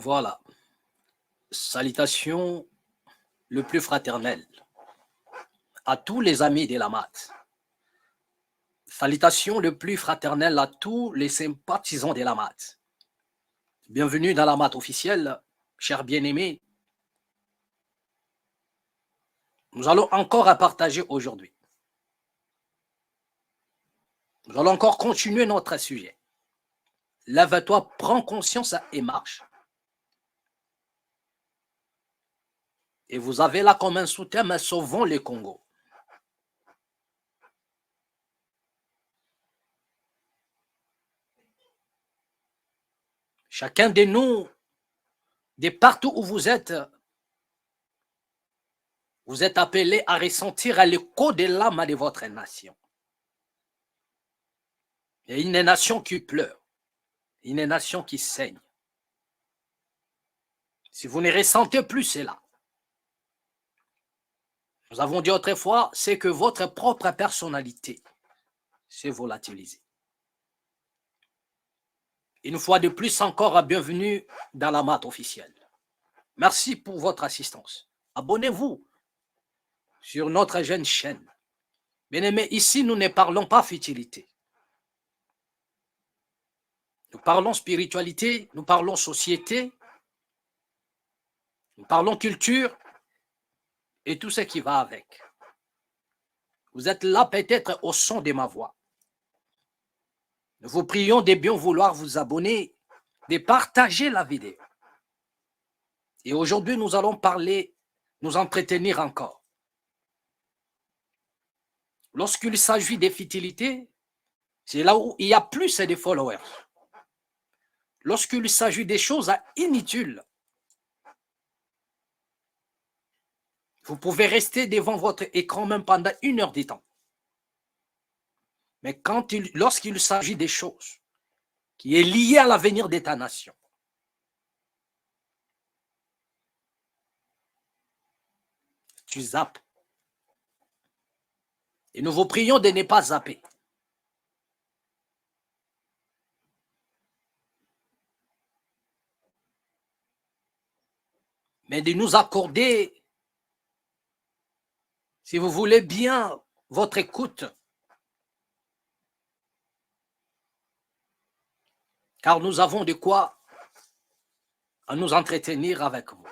Voilà. Salutations le plus fraternel à tous les amis de la maths. Salutations le plus fraternel à tous les sympathisants de la maths. Bienvenue dans la maths officielle, chers bien-aimés. Nous allons encore à partager aujourd'hui. Nous allons encore continuer notre sujet. Lève-toi, prends conscience et marche. Et vous avez là comme un sous-thème, sauvons le Congo. Chacun de nous, de partout où vous êtes appelé à ressentir l'écho de l'âme de votre nation. Il y a une nation qui pleure, une nation qui saigne. Si vous ne ressentez plus cela, nous avons dit autrefois, c'est que votre propre personnalité s'est volatilisée. Une fois de plus encore, bienvenue dans la maths officielle. Merci pour votre assistance. Abonnez-vous sur notre jeune chaîne. Bien-aimés, ici, nous ne parlons pas futilité. Nous parlons spiritualité, nous parlons société, nous parlons culture et tout ce qui va avec. Vous êtes là peut-être au son de ma voix. Nous vous prions de bien vouloir vous abonner, de partager la vidéo. Et aujourd'hui, nous allons parler, nous entretenir encore. Lorsqu'il s'agit des futilités, c'est là où il y a plus de followers. Lorsqu'il s'agit des choses inutiles, vous pouvez rester devant votre écran même pendant 1 heure de temps. Mais lorsqu'il s'agit des choses qui est liées à l'avenir de ta nation, tu zappes. Et nous vous prions de ne pas zapper. Mais de nous accorder, si vous voulez bien, votre écoute. Car nous avons de quoi à nous entretenir avec vous.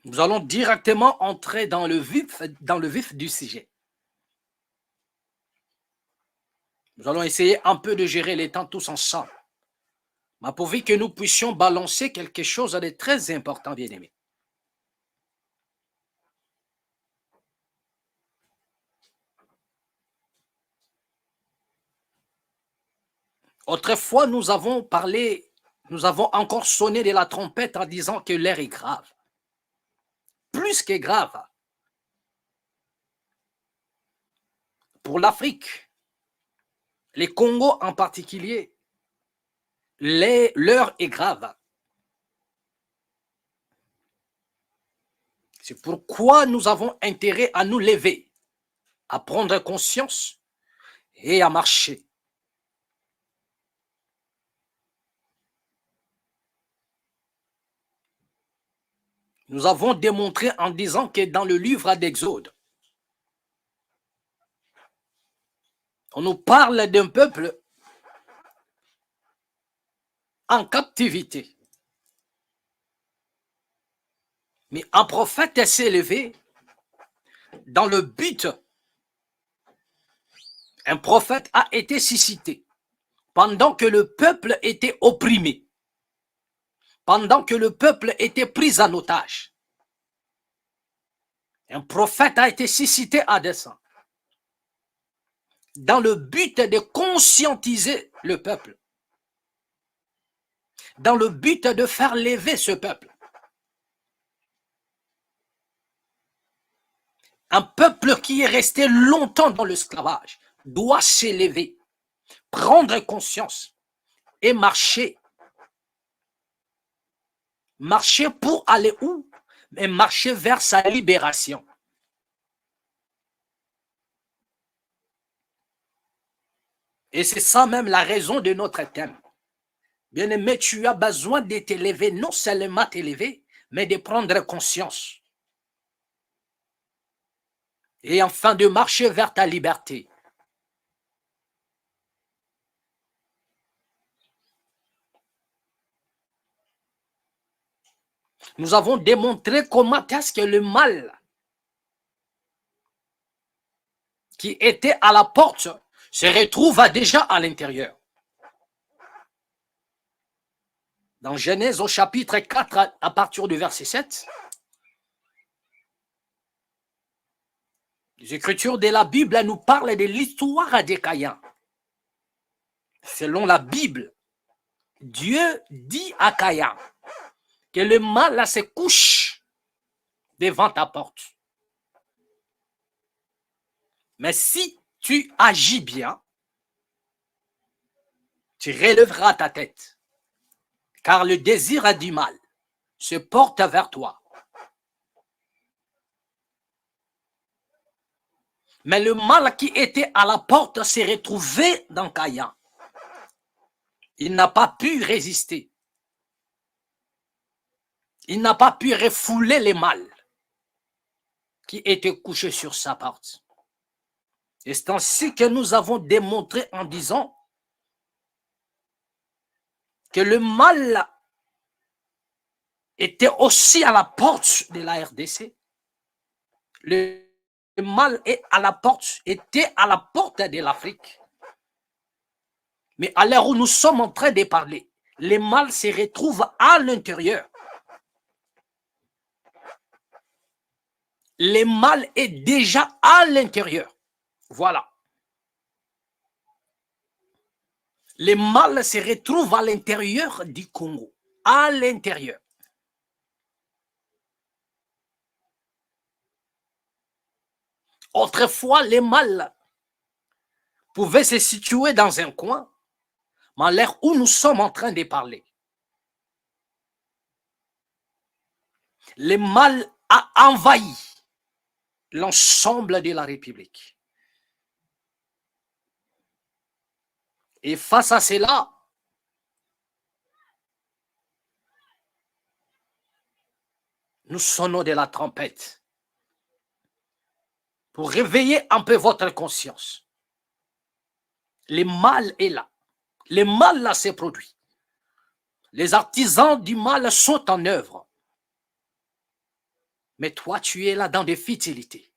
Nous allons directement entrer dans le vif du sujet. Nous allons essayer un peu de gérer les temps tous ensemble. Mais pourvu que nous puissions balancer quelque chose de très important, bien-aimés. Autrefois, nous avons parlé, nous avons encore sonné de la trompette en disant que l'air est grave. Plus que grave. Pour l'Afrique, les Congos en particulier, l'heure est grave. C'est pourquoi nous avons intérêt à nous lever, à prendre conscience et à marcher. Nous avons démontré en disant que dans le livre d'Exode, on nous parle d'un peuple en captivité. Mais un prophète s'est levé dans le but, un prophète a été suscité pendant que le peuple était opprimé, pendant que le peuple était pris en otage. Un prophète a été suscité à dessein dans le but de conscientiser le peuple, dans le but de faire lever ce peuple. Un peuple qui est resté longtemps dans l'esclavage doit s'élever, prendre conscience et marcher. Marcher pour aller où? Mais marcher vers sa libération. Et c'est ça même la raison de notre thème. Bien-aimé, tu as besoin de t'élever, non seulement t'élever, mais de prendre conscience. Et enfin de marcher vers ta liberté. Nous avons démontré comment est-ce que le mal qui était à la porte se retrouve déjà à l'intérieur. Dans Genèse au chapitre 4, à partir du verset 7, les Écritures de la Bible nous parlent de l'histoire de Caïn. Selon la Bible, Dieu dit à Caïn que le mal se couche devant ta porte. Mais si tu agis bien, tu relèveras ta tête, car le désir du mal se porte vers toi. Mais le mal qui était à la porte s'est retrouvé dans Caïn. Il n'a pas pu résister. Il n'a pas pu refouler le mal qui était couché sur sa porte. Et c'est ainsi que nous avons démontré en disant que le mal était aussi à la porte de la RDC. Le mal est à la porte, était à la porte de l'Afrique. Mais à l'heure où nous sommes en train de parler, le mal se retrouve à l'intérieur. Le mal est déjà à l'intérieur. Voilà. Le mal se retrouve à l'intérieur du Congo. À l'intérieur. Autrefois, le mal pouvait se situer dans un coin, mais à l'heure où nous sommes en train de parler, le mal a envahi l'ensemble de la République. Et face à cela, nous sonnons de la trompette pour réveiller un peu votre conscience. Le mal est là. Le mal là s'est produit. Les artisans du mal sont en œuvre. Mais toi, tu es là dans des futilités.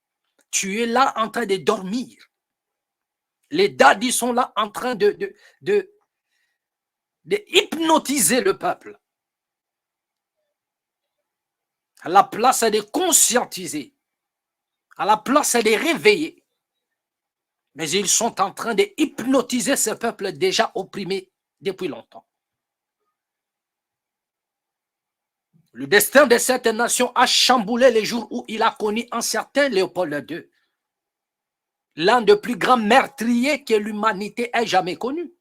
Tu es là en train de dormir. Les dadis sont là en train de hypnotiser le peuple. À la place de conscientiser, à la place de réveiller. Mais ils sont en train de hypnotiser ce peuple déjà opprimé depuis longtemps. Le destin de cette nation a chamboulé les jours où il a connu un certain Léopold II, l'un des plus grands meurtriers que l'humanité ait jamais connu.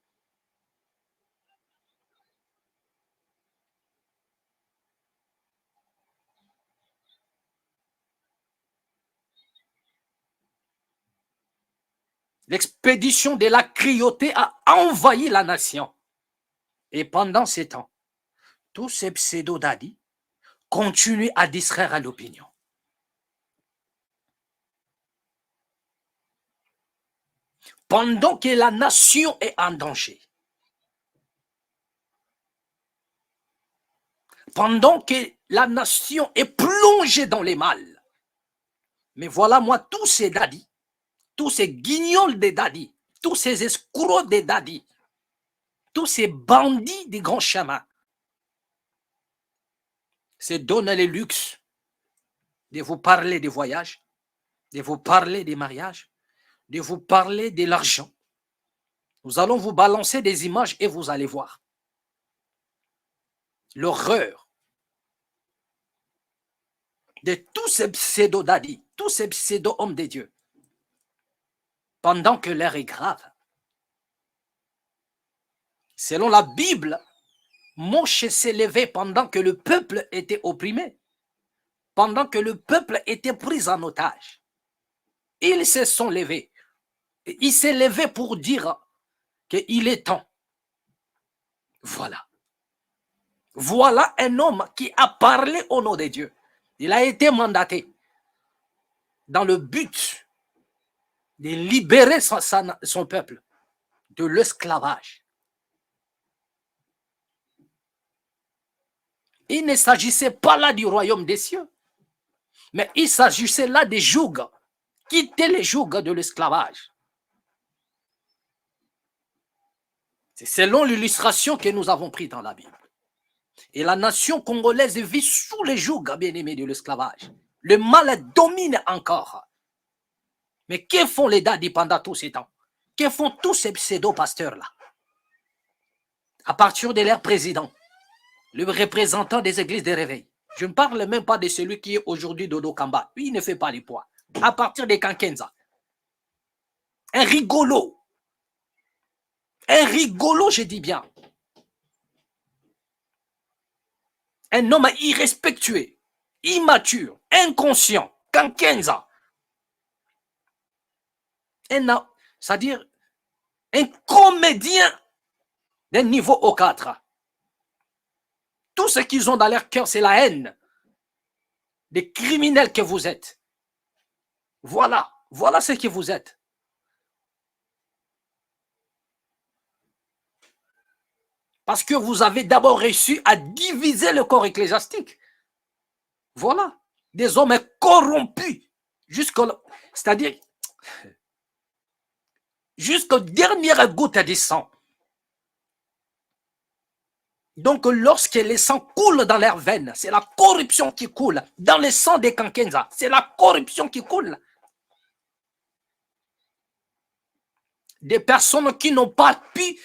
L'expédition de la cruauté a envahi la nation. Et pendant ces temps, tous ces pseudo-dadis continuent à distraire l'opinion. Pendant que la nation est en danger, pendant que la nation est plongée dans les mal, mais voilà moi tous ces dadis, tous ces guignols des dadis, tous ces escrocs des dadis, tous ces bandits des grands chemins se donnent le luxe de vous parler des voyages, de vous parler des mariages, de vous parler de l'argent. Nous allons vous balancer des images et vous allez voir l'horreur de tous ces pseudo-dadis, tous ces pseudo-hommes de Dieu, pendant que l'heure est grave. Selon la Bible, Moïse s'est levé pendant que le peuple était opprimé, pendant que le peuple était pris en otage. Ils se sont levés. Il s'est levé pour dire qu'il est temps. Voilà. Voilà un homme qui a parlé au nom de Dieu. Il a été mandaté dans le but de libérer son peuple de l'esclavage. Il ne s'agissait pas là du royaume des cieux, mais il s'agissait là des jougs, quitter les jougs de l'esclavage. C'est selon l'illustration que nous avons prise dans la Bible. Et la nation congolaise vit sous les jougs, bien-aimés, de l'esclavage. Le mal domine encore. Mais que font les dadis pendant tous ces temps? Que font tous ces pseudo-pasteurs-là? À partir de leur président, le représentant des églises de réveil. Je ne parle même pas de celui qui est aujourd'hui Dodo Kamba. Lui, il ne fait pas les poids. À partir de Kankenza. Un rigolo. Un rigolo, je dis bien. Un homme irrespectueux, immature, inconscient. Kankenza. C'est-à-dire un comédien d'un niveau au 4. Tout ce qu'ils ont dans leur cœur, c'est la haine des criminels que vous êtes. Voilà, voilà ce que vous êtes. Parce que vous avez d'abord réussi à diviser le corps ecclésiastique. Voilà, des hommes corrompus, c'est-à-dire jusqu'aux dernières gouttes de sang. Donc, lorsque le sang coule dans leurs veines, c'est la corruption qui coule. Dans le sang des Kankenza, c'est la corruption qui coule. Des personnes qui n'ont pas pu,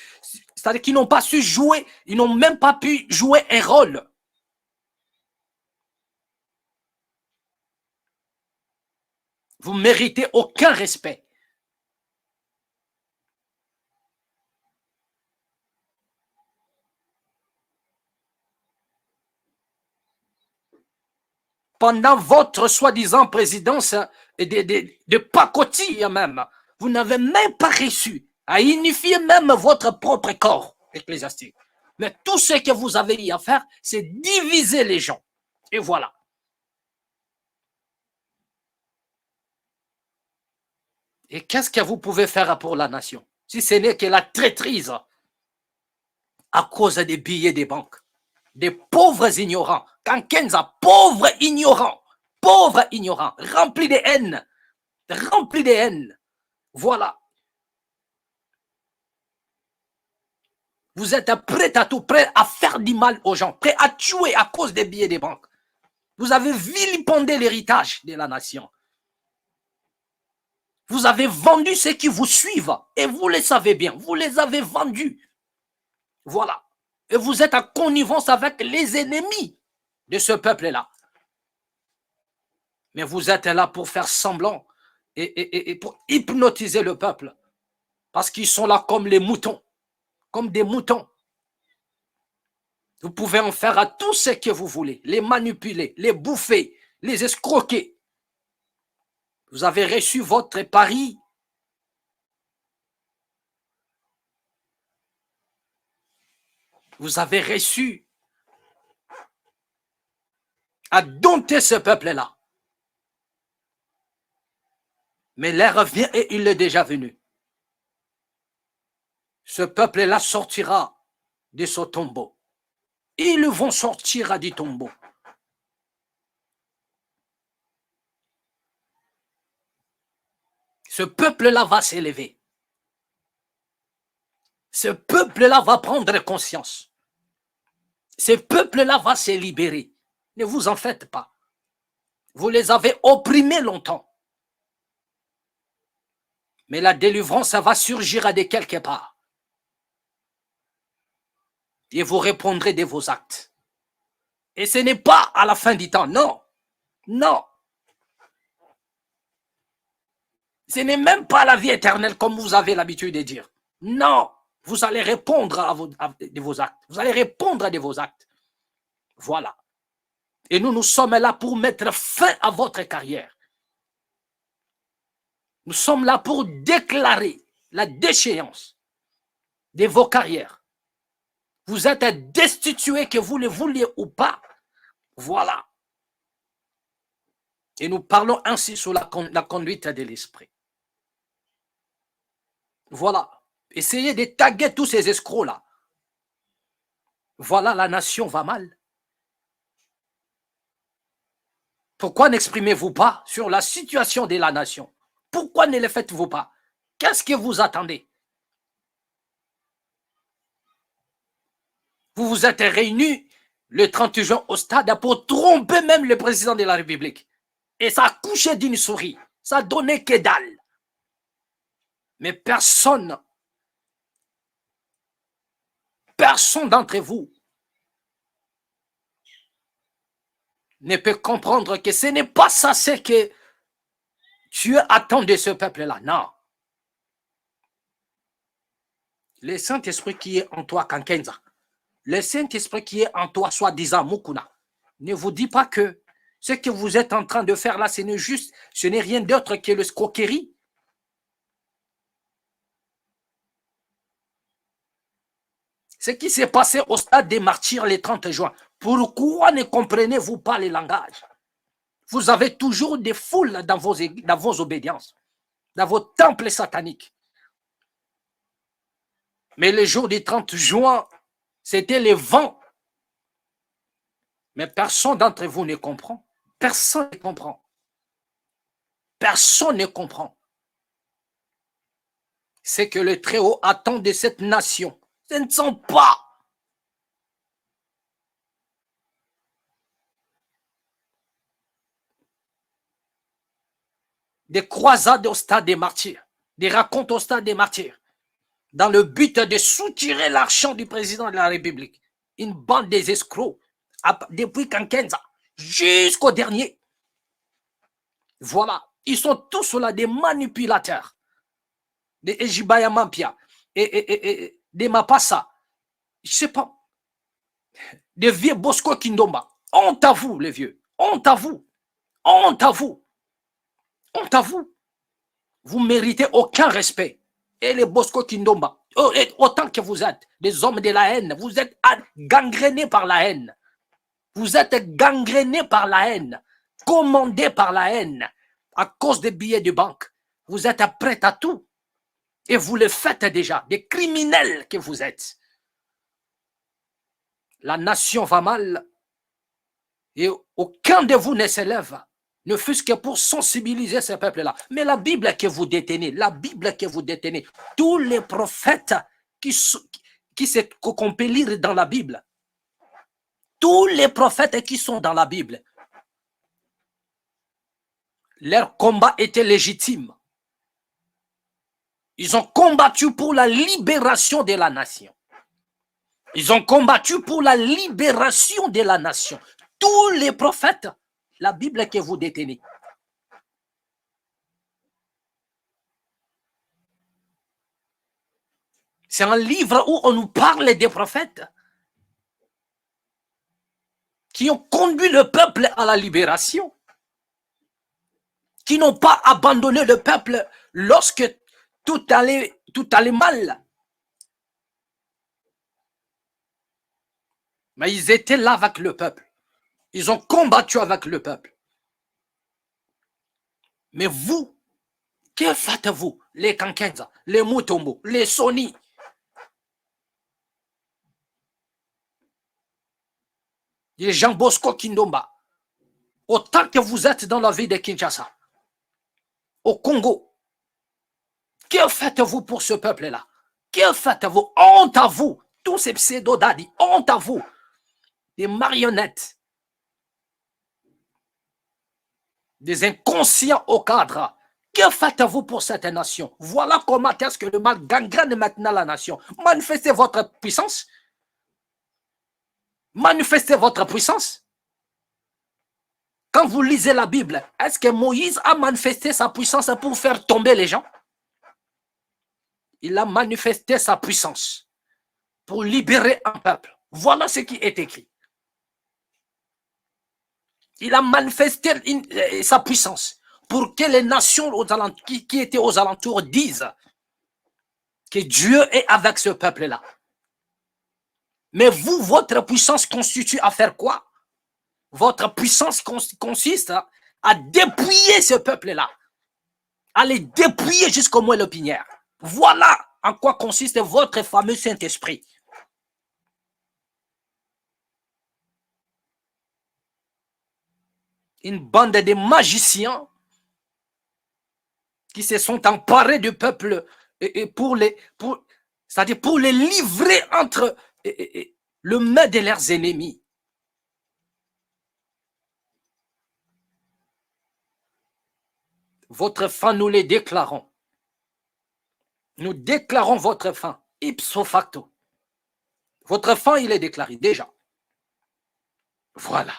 c'est-à-dire qui n'ont pas su jouer, ils n'ont même pas pu jouer un rôle. Vous ne méritez aucun respect. Pendant votre soi-disant présidence de pacotille même, vous n'avez même pas réussi à unifier même votre propre corps ecclésiastique. Mais tout ce que vous avez eu à faire, c'est diviser les gens. Et voilà. Et qu'est-ce que vous pouvez faire pour la nation, si ce n'est que la traîtrise à cause des billets des banques? Des pauvres ignorants. Kankenza, pauvres ignorants, remplis de haine, Voilà. Vous êtes prêts à tout, prêts à faire du mal aux gens, prêts à tuer à cause des billets des banques. Vous avez vilipendé l'héritage de la nation. Vous avez vendu ceux qui vous suivent et vous le savez bien, vous les avez vendus. Voilà. Et vous êtes en connivence avec les ennemis de ce peuple-là. Mais vous êtes là pour faire semblant et pour hypnotiser le peuple. Parce qu'ils sont là comme les moutons, comme des moutons. Vous pouvez en faire à tout ce que vous voulez, les manipuler, les bouffer, les escroquer. Vous avez reçu votre pari. Vous avez reçu à dompter ce peuple-là. Mais l'heure vient et il est déjà venu. Ce peuple-là sortira de son tombeau. Ils vont sortir du tombeau. Ce peuple-là va s'élever. Ce peuple-là va prendre conscience. Ce peuple-là va se libérer. Ne vous en faites pas. Vous les avez opprimés longtemps. Mais la délivrance va surgir de quelque part. Et vous répondrez de vos actes. Et ce n'est pas à la fin du temps, non. Non. Ce n'est même pas la vie éternelle comme vous avez l'habitude de dire. Non. Vous allez répondre de vos actes. Vous allez répondre de vos actes. Voilà. Et nous sommes là pour mettre fin à votre carrière. Nous sommes là pour déclarer la déchéance de vos carrières. Vous êtes destitués, que vous le vouliez ou pas. Voilà. Et nous parlons ainsi sur la conduite de l'esprit. Voilà. Essayez de taguer tous ces escrocs-là. Voilà, la nation va mal. Pourquoi n'exprimez-vous pas sur la situation de la nation? Pourquoi ne le faites-vous pas? Qu'est-ce que vous attendez? Vous vous êtes réunis le 30 juin au stade pour tromper même le président de la République. Et ça a couché d'une souris. Ça a donné que dalle. Mais personne d'entre vous ne peut comprendre que ce n'est pas ça ce que Dieu attend de ce peuple-là. Non. Le Saint-Esprit qui est en toi, Kankenza, le Saint-Esprit qui est en toi, soi-disant Mukuna, ne vous dit pas que ce que vous êtes en train de faire là, ce n'est rien d'autre que le escroquerie. Ce qui s'est passé au stade des martyrs le 30 juin, pourquoi ne comprenez-vous pas le langage? Vous avez toujours des foules dans vos obédiences, dans vos temples sataniques. Mais le jour du 30 juin, c'était le vent. Mais personne d'entre vous ne comprend. Personne ne comprend. Personne ne comprend. C'est que le Très-Haut attend de cette nation. Ce ne sont pas des croisades au stade des martyrs, des racontes au stade des martyrs, dans le but de soutirer l'argent du président de la République. Une bande des escrocs, depuis Kankenza jusqu'au dernier. Voilà, ils sont tous là des manipulateurs, des Ejibaya Mampia et des Mapassa, je sais pas, des vieux Bosco Kindomba. Honte à vous, les vieux, honte à vous, honte à vous, honte à vous. Vous méritez aucun respect. Et les Bosco Kindomba, autant que vous êtes des hommes de la haine, vous êtes gangrénés par la haine. Vous êtes gangrénés par la haine, commandés par la haine, à cause des billets de banque. Vous êtes prêts à tout. Et vous le faites déjà, des criminels que vous êtes. La nation va mal et aucun de vous ne s'élève, ne fût-ce que pour sensibiliser ce peuple-là. Mais la Bible que vous détenez, tous les prophètes qu'on peut lire dans la Bible, tous les prophètes qui sont dans la Bible, leur combat était légitime. Ils ont combattu pour la libération de la nation. Ils ont combattu pour la libération de la nation. Tous les prophètes, la Bible que vous détenez. C'est un livre où on nous parle des prophètes qui ont conduit le peuple à la libération, qui n'ont pas abandonné le peuple lorsque tout allait mal. Mais ils étaient là avec le peuple. Ils ont combattu avec le peuple. Mais vous, que faites-vous? Les Kankenza, les Mutombo, les Soni, les Jean Bosco Kindomba, autant que vous êtes dans la ville de Kinshasa, au Congo, que faites-vous pour ce peuple-là? Que faites-vous? Honte à vous, tous ces pseudo-dadis, honte à vous, des marionnettes, des inconscients au cadre. Que faites-vous pour cette nation? Voilà comment est-ce que le mal gangrène maintenant la nation. Manifestez votre puissance. Manifestez votre puissance. Quand vous lisez la Bible, est-ce que Moïse a manifesté sa puissance pour faire tomber les gens? Il a manifesté sa puissance pour libérer un peuple. Voilà ce qui est écrit. Il a manifesté sa puissance pour que les nations qui étaient aux alentours disent que Dieu est avec ce peuple-là. Mais vous, votre puissance constitue à faire quoi? Votre puissance consiste à dépouiller ce peuple-là, à les dépouiller jusqu'au moelle épinière. Voilà en quoi consiste votre fameux Saint-Esprit. Une bande de magiciens qui se sont emparés du peuple c'est-à-dire pour les livrer entre le main de leurs ennemis. Votre fin, nous les déclarons. Nous déclarons votre fin, ipso facto. Votre fin, il est déclaré déjà. Voilà.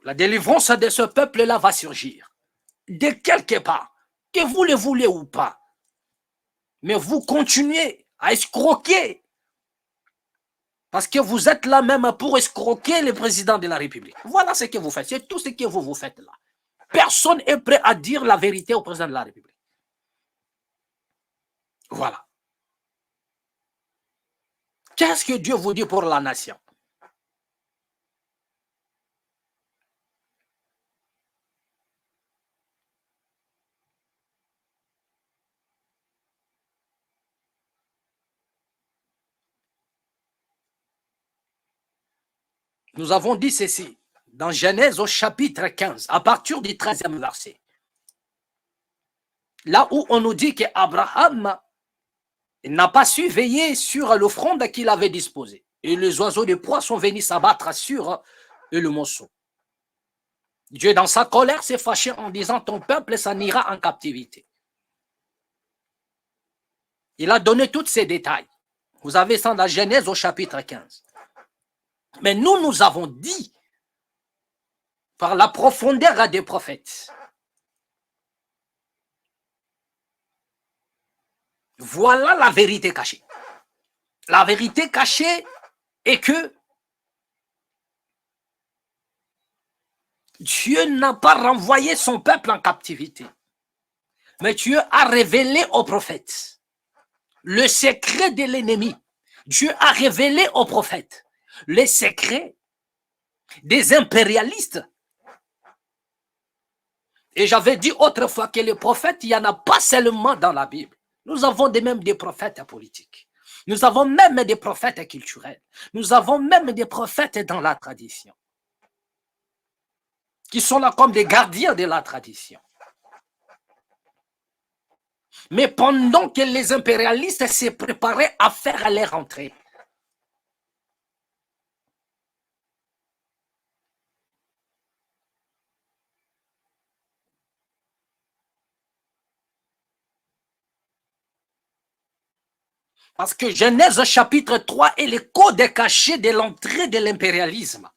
La délivrance de ce peuple-là va surgir. De quelque part, que vous le voulez ou pas. Mais vous continuez à escroquer. Parce que vous êtes là même pour escroquer le président de la République. Voilà ce que vous faites. C'est tout ce que vous faites là. Personne n'est prêt à dire la vérité au président de la République. Voilà. Qu'est-ce que Dieu vous dit pour la nation? Nous avons dit ceci dans Genèse au chapitre 15, à partir du 13e verset. Là où on nous dit qu'Abraham n'a pas su veiller sur l'offrande qu'il avait disposée. Et les oiseaux de proie sont venus s'abattre sur le monceau. Dieu, dans sa colère, s'est fâché en disant, ton peuple s'en ira en captivité. Il a donné tous ces détails. Vous avez ça dans Genèse au chapitre 15. Mais nous avons dit, par la profondeur des prophètes, voilà la vérité cachée. La vérité cachée est que Dieu n'a pas renvoyé son peuple en captivité. Mais Dieu a révélé aux prophètes le secret de l'ennemi. Dieu a révélé aux prophètes les secrets des impérialistes. Et j'avais dit autrefois que les prophètes, il n'y en a pas seulement dans la Bible. Nous avons même des prophètes politiques. Nous avons même des prophètes culturels. Nous avons même des prophètes dans la tradition, qui sont là comme des gardiens de la tradition. Mais pendant que les impérialistes se préparaient à faire leur entrée, parce que Genèse chapitre 3 est le code caché de l'entrée de l'impérialisme.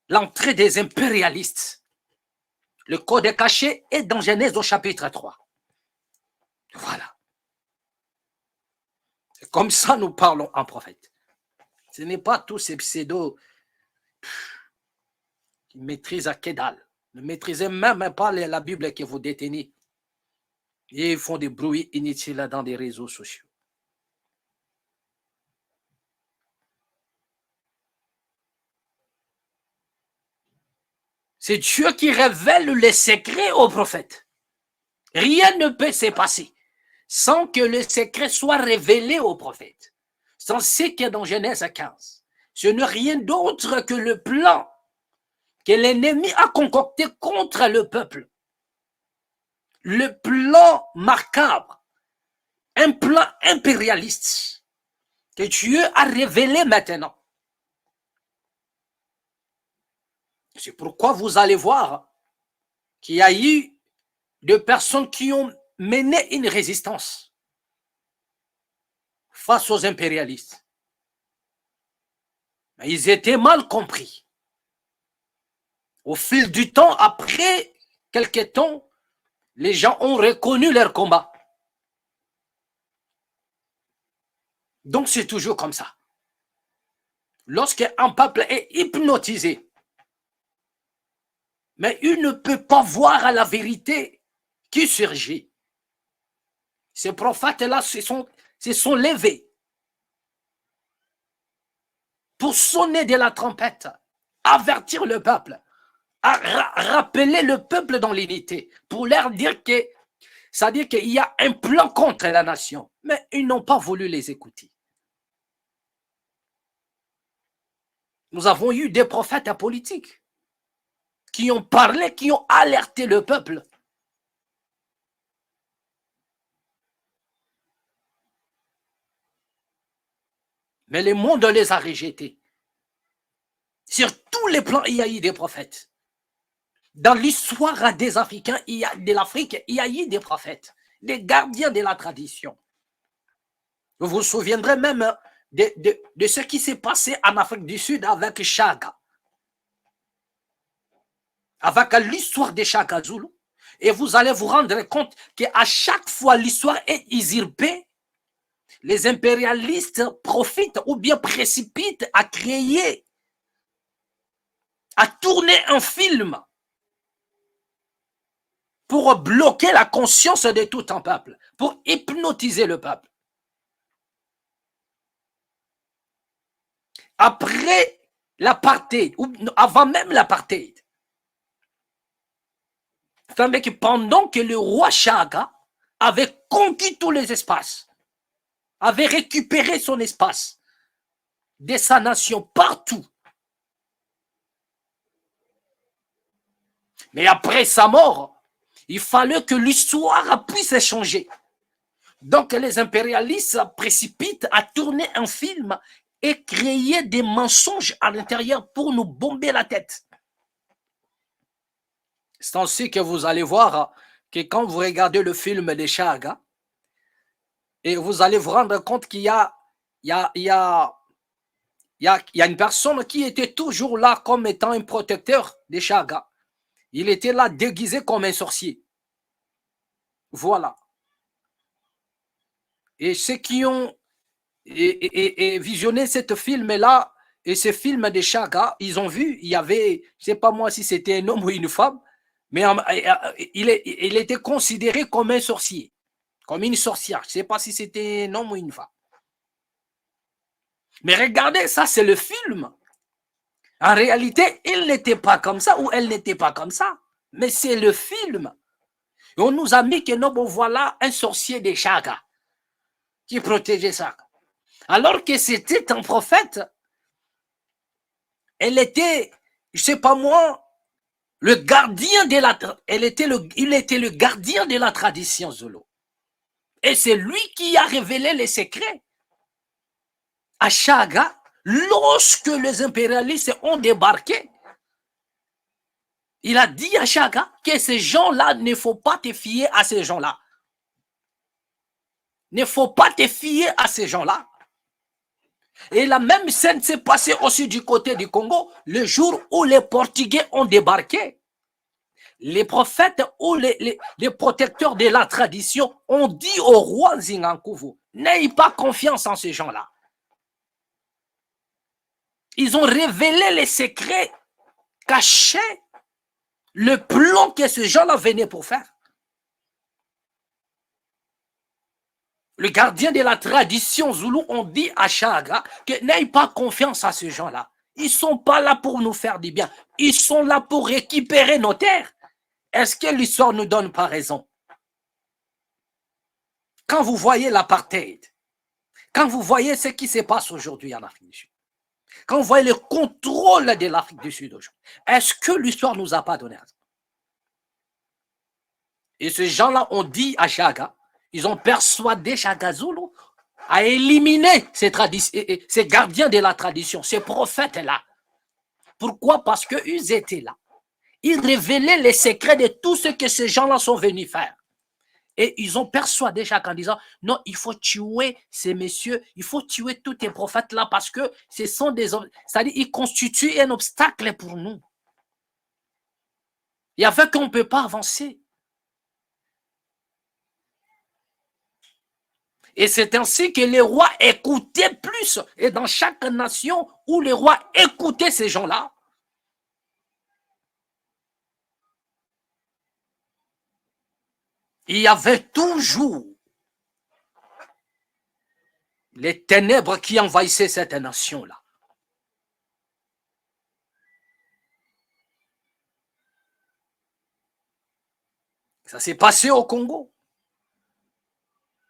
L'entrée des impérialistes. Le code caché est dans Genèse au chapitre 3. Voilà. C'est comme ça nous parlons en prophète. Ce n'est pas tous ces pseudos qui maîtrisent à Kedal. Ne maîtrisez même pas la Bible que vous détenez. Et ils font des bruits inutiles dans des réseaux sociaux. C'est Dieu qui révèle les secrets aux prophètes. Rien ne peut se passer sans que le secret soit révélé aux prophètes. Sans ce qui est dans Genèse 15. Ce n'est rien d'autre que le plan que l'ennemi a concocté contre le peuple. Le plan macabre, un plan impérialiste que Dieu a révélé maintenant. C'est pourquoi vous allez voir qu'il y a eu des personnes qui ont mené une résistance face aux impérialistes. Mais ils étaient mal compris. Au fil du temps, après quelques temps, les gens ont reconnu leur combat. Donc c'est toujours comme ça. Lorsqu'un peuple est hypnotisé, mais il ne peut pas voir la vérité qui surgit. Ces prophètes-là se sont levés pour sonner de la trompette, avertir le peuple, rappeler le peuple dans l'unité, pour leur dire que, c'est-à-dire qu'il y a un plan contre la nation, mais ils n'ont pas voulu les écouter. Nous avons eu des prophètes politiques qui ont parlé, qui ont alerté le peuple. Mais le monde les a rejetés. Sur tous les plans, il y a eu des prophètes. Dans l'histoire des Africains, de l'Afrique, il y a eu des prophètes, des gardiens de la tradition. Vous vous souviendrez même de ce qui s'est passé en Afrique du Sud avec Chaga, avec l'histoire de Chaga Zulu. Et vous allez vous rendre compte qu'à chaque fois l'histoire est usurpée, les impérialistes profitent ou bien précipitent à créer, à tourner un film pour bloquer la conscience de tout un peuple, pour hypnotiser le peuple. Après l'apartheid, ou avant même l'apartheid, c'est-à-dire que pendant que le roi Chaga avait conquis tous les espaces, avait récupéré son espace de sa nation partout, mais après sa mort, il fallait que l'histoire puisse changer. Donc les impérialistes précipitent à tourner un film et créer des mensonges à l'intérieur pour nous bomber la tête. C'est ainsi que vous allez voir que quand vous regardez le film de Chaga, et vous allez vous rendre compte qu'il y a une personne qui était toujours là comme étant un protecteur de Chaga. Il était là déguisé comme un sorcier. Voilà. Et ceux qui ont visionné ce film-là, et ce film de Chaga, ils ont vu, il y avait, je ne sais pas moi si c'était un homme ou une femme, mais il était considéré comme un sorcier, comme une sorcière. Je ne sais pas si c'était un homme ou une femme. Mais regardez, ça c'est le film. En réalité, il n'était pas comme ça ou elle n'était pas comme ça. Mais c'est le film. Et on nous a mis que non, bon, voilà un sorcier de Chaga qui protégeait ça. Alors que c'était un prophète. Elle était, je ne sais pas moi, le gardien de la, il était le gardien de la tradition Zulu. Et c'est lui qui a révélé les secrets à Chaga lorsque les impérialistes ont débarqué. Il a dit à Chaga que ces gens-là, il ne faut pas te fier à ces gens-là. Il ne faut pas te fier à ces gens-là. Et la même scène s'est passée aussi du côté du Congo, le jour où les Portugais ont débarqué. Les prophètes ou les protecteurs de la tradition ont dit au roi Zingankuvu, n'ayez pas confiance en ces gens-là. Ils ont révélé les secrets cachés, le plan que ces gens-là venaient pour faire. Le gardien de la tradition Zoulou ont dit à Chaga que n'ayez pas confiance à ces gens-là. Ils ne sont pas là pour nous faire du bien. Ils sont là pour récupérer nos terres. Est-ce que l'histoire ne nous donne pas raison? Quand vous voyez l'apartheid, quand vous voyez ce qui se passe aujourd'hui en Afrique du Sud, quand vous voyez le contrôle de l'Afrique du Sud aujourd'hui, est-ce que l'histoire ne nous a pas donné raison? Et ces gens-là ont dit à Chaga, ils ont persuadé Chaga Zulu à éliminer ces gardiens de la tradition, ces prophètes-là. Pourquoi? Parce qu'ils étaient là. Ils révélaient les secrets de tout ce que ces gens-là sont venus faire. Et ils ont persuadé Chaga en disant, non, il faut tuer ces messieurs, il faut tuer tous ces prophètes-là parce que ce sont des hommes, c'est-à-dire ils constituent un obstacle pour nous. Et avec eux, on ne peut pas avancer. Et c'est ainsi que les rois écoutaient plus. Et dans chaque nation où les rois écoutaient ces gens-là, il y avait toujours les ténèbres qui envahissaient cette nation-là. Ça s'est passé au Congo.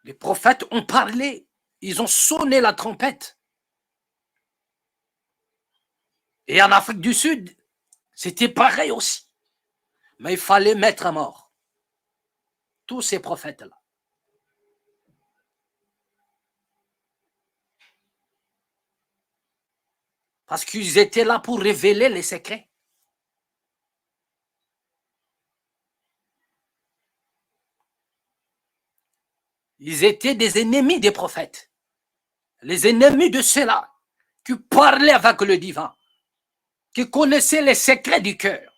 Les prophètes ont parlé, ils ont sonné la trompette. Et en Afrique du Sud, c'était pareil aussi. Mais il fallait mettre à mort tous ces prophètes-là. Parce qu'ils étaient là pour révéler les secrets. Ils étaient des ennemis des prophètes. Les ennemis de ceux-là qui parlaient avec le divin, qui connaissaient les secrets du cœur.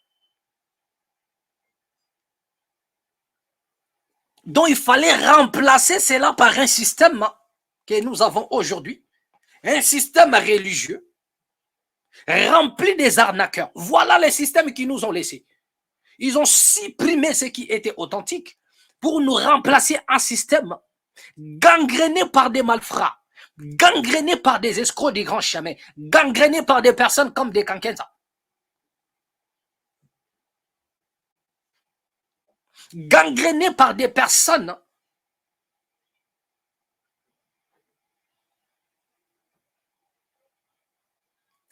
Donc il fallait remplacer cela par un système que nous avons aujourd'hui, un système religieux rempli des arnaqueurs. Voilà les systèmes qui nous ont laissés. Ils ont supprimé ce qui était authentique pour nous remplacer un système gangréné par des malfrats, gangréné par des escrocs des grands chemins, gangréné par des personnes comme des Kankenza, gangréné par des personnes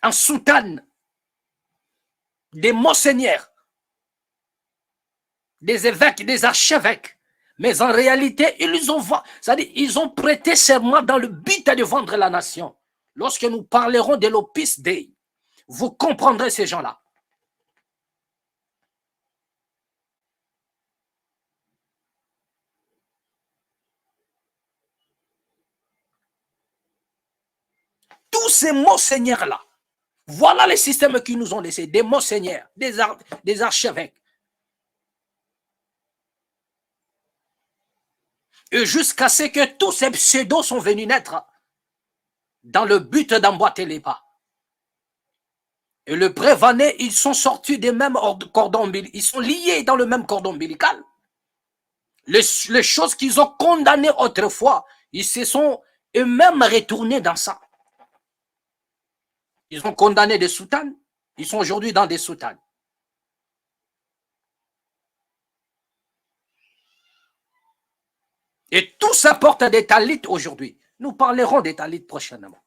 en soutane, des monseigneurs, des évêques, des archevêques. Mais en réalité, ils ont prêté serment dans le but de vendre la nation. Lorsque nous parlerons de l'Opus Dei, vous comprendrez ces gens-là. Tous ces monseigneurs-là, voilà les systèmes qui nous ont laissés, des monseigneurs, des archevêques. Et jusqu'à ce que tous ces pseudos sont venus naître dans le but d'emboîter les pas. Et le prévané, ils sont sortis des mêmes cordons ombilicaux, ils sont liés dans le même cordon ombilical. Les choses qu'ils ont condamnées autrefois, ils se sont eux-mêmes retournés dans ça. Ils ont condamné des soutanes, ils sont aujourd'hui dans des soutanes. Et tout ça porte des talits aujourd'hui. Nous parlerons des talits prochainement.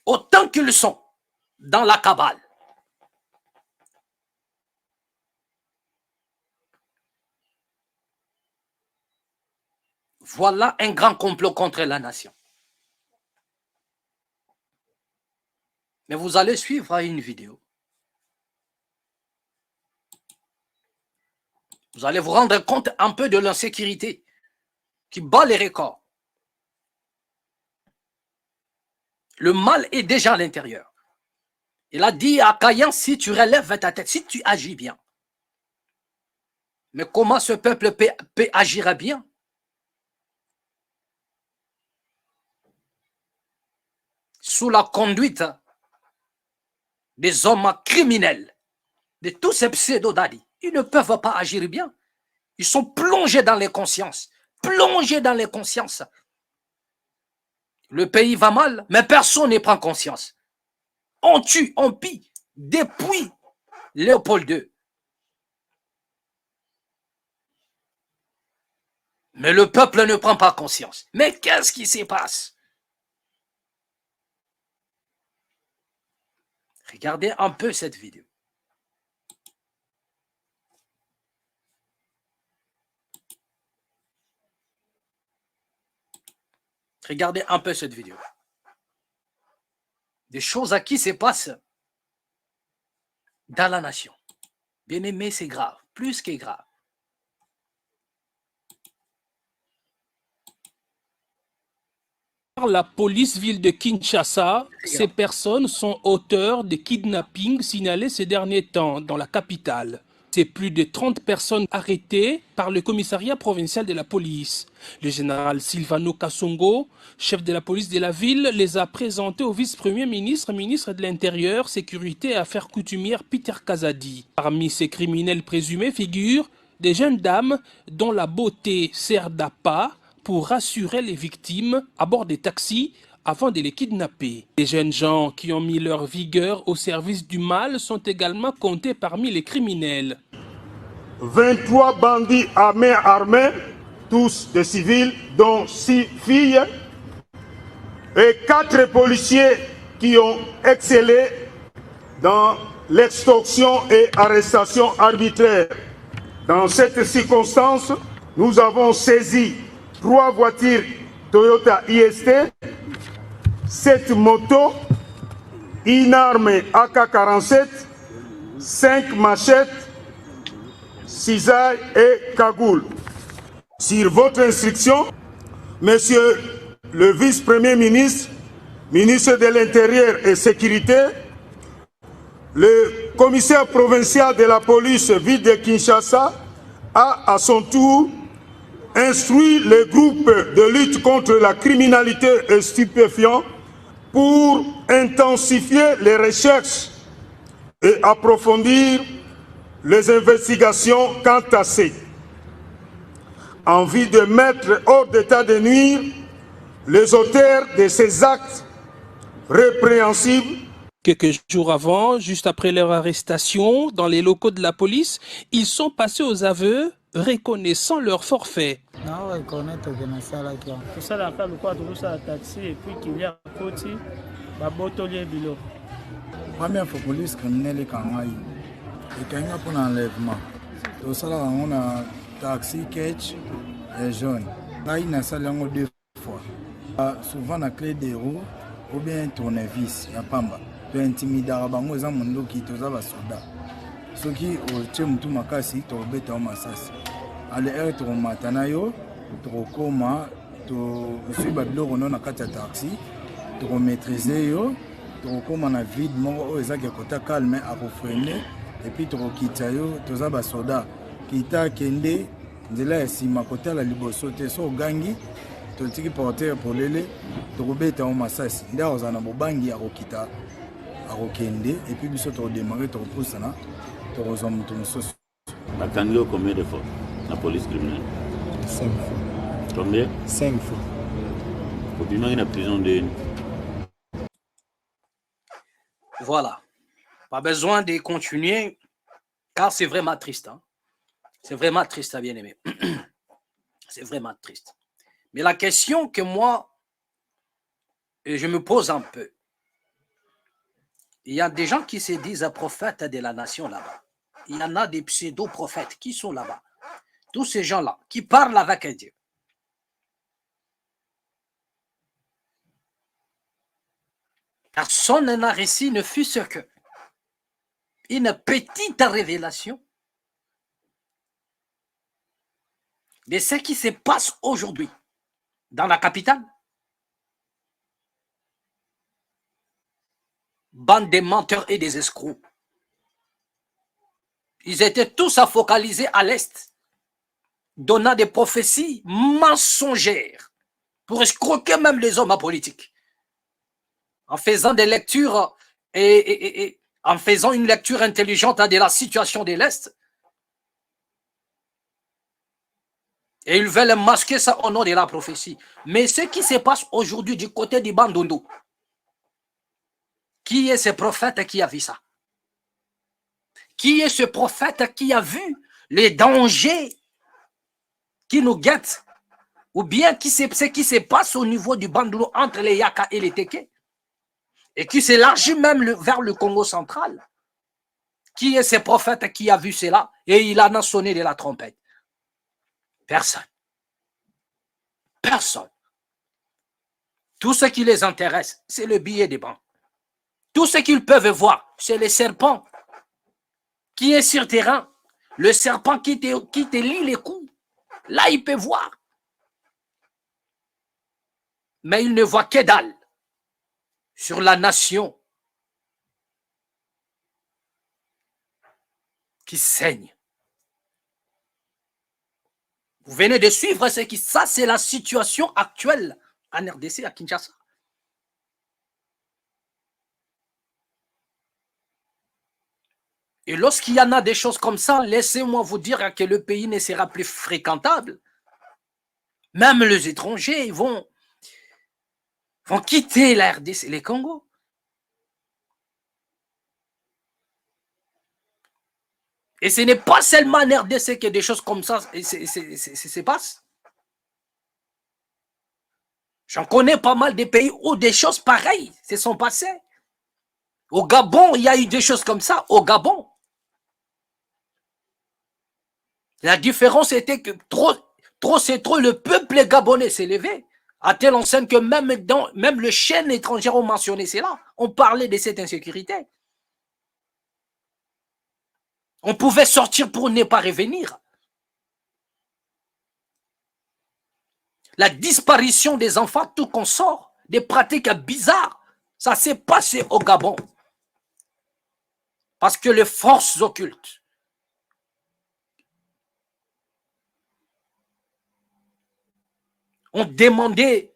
Autant qu'ils sont dans la cabale. Voilà un grand complot contre la nation. Mais vous allez suivre une vidéo. Vous allez vous rendre compte un peu de l'insécurité qui bat les records. Le mal est déjà à l'intérieur. Il a dit à Caïn, si tu relèves ta tête, si tu agis bien. Mais comment ce peuple peut agir bien? Sous la conduite des hommes criminels, de tous ces pseudo-dadis. Ils ne peuvent pas agir bien. Ils sont plongés dans les consciences. Plongés dans les consciences. Le pays va mal, mais personne ne prend conscience. On tue, on pille, depuis Léopold II. Mais le peuple ne prend pas conscience. Mais qu'est-ce qui se passe? Regardez un peu cette vidéo. Regardez un peu cette vidéo. Des choses à qui se passent dans la nation. Bien aimé, c'est grave, plus que grave. Par la police ville de Kinshasa, ces personnes sont auteurs de kidnappings signalés ces derniers temps dans la capitale. C'est plus de 30 personnes arrêtées par le commissariat provincial de la police. Le général Silvano Kassongo, chef de la police de la ville, les a présentés au vice-premier ministre, ministre de l'Intérieur, Sécurité et Affaires coutumières Peter Kazadi. Parmi ces criminels présumés figurent des jeunes dames dont la beauté sert d'appât pour rassurer les victimes à bord des taxis avant de les kidnapper. Des jeunes gens qui ont mis leur vigueur au service du mal sont également comptés parmi les criminels. 23 bandits à main armée, tous des civils, dont 6 filles, et 4 policiers qui ont excellé dans l'extorsion et arrestation arbitraire. Dans cette circonstance, nous avons saisi 3 voitures Toyota IST, 7 motos, une arme AK-47, 5 machettes, cisailles et cagoules. Sur votre instruction, Monsieur le vice-premier ministre, ministre de l'Intérieur et Sécurité, le commissaire provincial de la police ville de Kinshasa a à son tour instruit le groupe de lutte contre la criminalité et stupéfiants pour intensifier les recherches et approfondir les investigations quant à ces, en vue de mettre hors d'état de nuire les auteurs de ces actes répréhensibles. Quelques jours avant, juste après leur arrestation, dans les locaux de la police, ils sont passés aux aveux, reconnaissant leur forfait. Première fois police criminelle est quand même. Et quand il y a un enlèvement, tout ça là on a taxi, catch et jaune. Là il y a ça là 2 fois. Souvent la clé des roues ou bien tournevis, il y a pamba. Tu intimides à bango za mundo qui te za ba soda. Ce qui au tiem tu makasi to beta o masasi. Ale er to matana yo to koma to suis babilo na kati ya taxi to maîtriser yo. Comme on a vide, on a calme, à freiner, et puis on a yo, on a soda qui t'a kende, de là si ma côté la liboso te so gangi, to tiki porter pour lele, to robeta o masasi. Nda on a bobangi à rokita, à rokende, et puis biso to démarrer to repousse na, to rezomme to sauce. La Kangio combien de fois la police criminelle? 5 fois. Combien? 5 fois. Faut bien une prison de. Voilà. Pas besoin de continuer, car c'est vraiment triste. Hein? C'est vraiment triste, bien aimé. C'est vraiment triste. Mais la question que moi, je me pose un peu, il y a des gens qui se disent prophètes de la nation là-bas. Il y en a des pseudo-prophètes qui sont là-bas. Tous ces gens-là qui parlent avec Dieu. Personne n'a réussi, ne fût-ce que une petite révélation de ce qui se passe aujourd'hui dans la capitale. Bande de menteurs et des escrocs. Ils étaient tous à focaliser à l'Est, donnant des prophéties mensongères pour escroquer même les hommes politiques. En faisant des lectures et en faisant une lecture intelligente de la situation de l'Est. Et ils veulent masquer ça au nom de la prophétie. Mais ce qui se passe aujourd'hui du côté du Bandundu, qui est ce prophète qui a vu ça? Qui est ce prophète qui a vu les dangers qui nous guettent? Ou bien ce qui se passe au niveau du Bandundu entre les Yaka et les Teke? Et qui s'élargit même vers le Congo central. Qui est ce prophète qui a vu cela et il en a sonné de la trompette? Personne. Personne. Tout ce qui les intéresse, c'est le billet des banques. Tout ce qu'ils peuvent voir, c'est le serpent qui est sur terrain. Le serpent qui te lit les coups. Là, il peut voir. Mais il ne voit que dalle sur la nation qui saigne. Vous venez de suivre ce qui... Ça, c'est la situation actuelle en RDC, à Kinshasa. Et lorsqu'il y en a des choses comme ça, laissez-moi vous dire que le pays ne sera plus fréquentable. Même les étrangers vont quitter la RDC, les Congo. Et ce n'est pas seulement en RDC que des choses comme ça se passent. J'en connais pas mal des pays où des choses pareilles se sont passées. Au Gabon, il y a eu des choses comme ça, au Gabon. La différence était que c'est trop, le peuple gabonais s'est levé. À telle enseigne que même le chaîne étranger ont mentionné cela. On parlait de cette insécurité. On pouvait sortir pour ne pas revenir. La disparition des enfants, tout qu'on sort, des pratiques bizarres, ça s'est passé au Gabon. Parce que les forces occultes ont demandé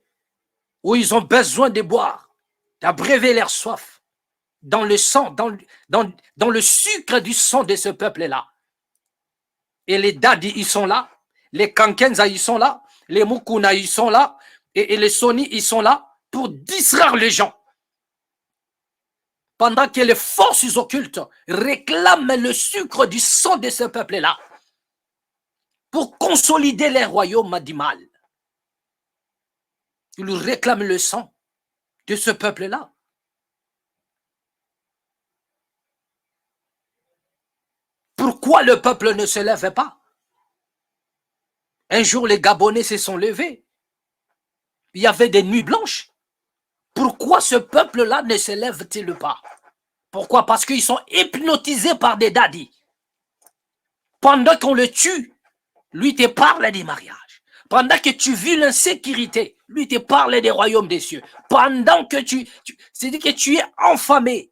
où ils ont besoin de boire, d'abreuver leur soif, dans le sang, dans le sucre du sang de ce peuple-là. Et les Dadi, ils sont là, les Kankenza, ils sont là, les Mukuna, ils sont là, et les Soni, ils sont là pour distraire les gens. Pendant que les forces occultes réclament le sucre du sang de ce peuple-là pour consolider les royaumes du mal. Ils réclament le sang de ce peuple-là. Pourquoi le peuple ne se lève pas? Un jour, les Gabonais se sont levés. Il y avait des nuits blanches. Pourquoi ce peuple-là ne se lève-t-il pas? Pourquoi? Parce qu'ils sont hypnotisés par des dadis. Pendant qu'on le tue, lui te parle des mariages. Pendant que tu vis l'insécurité, lui te parle des royaumes des cieux. Pendant que c'est-à-dire que tu es enfamé.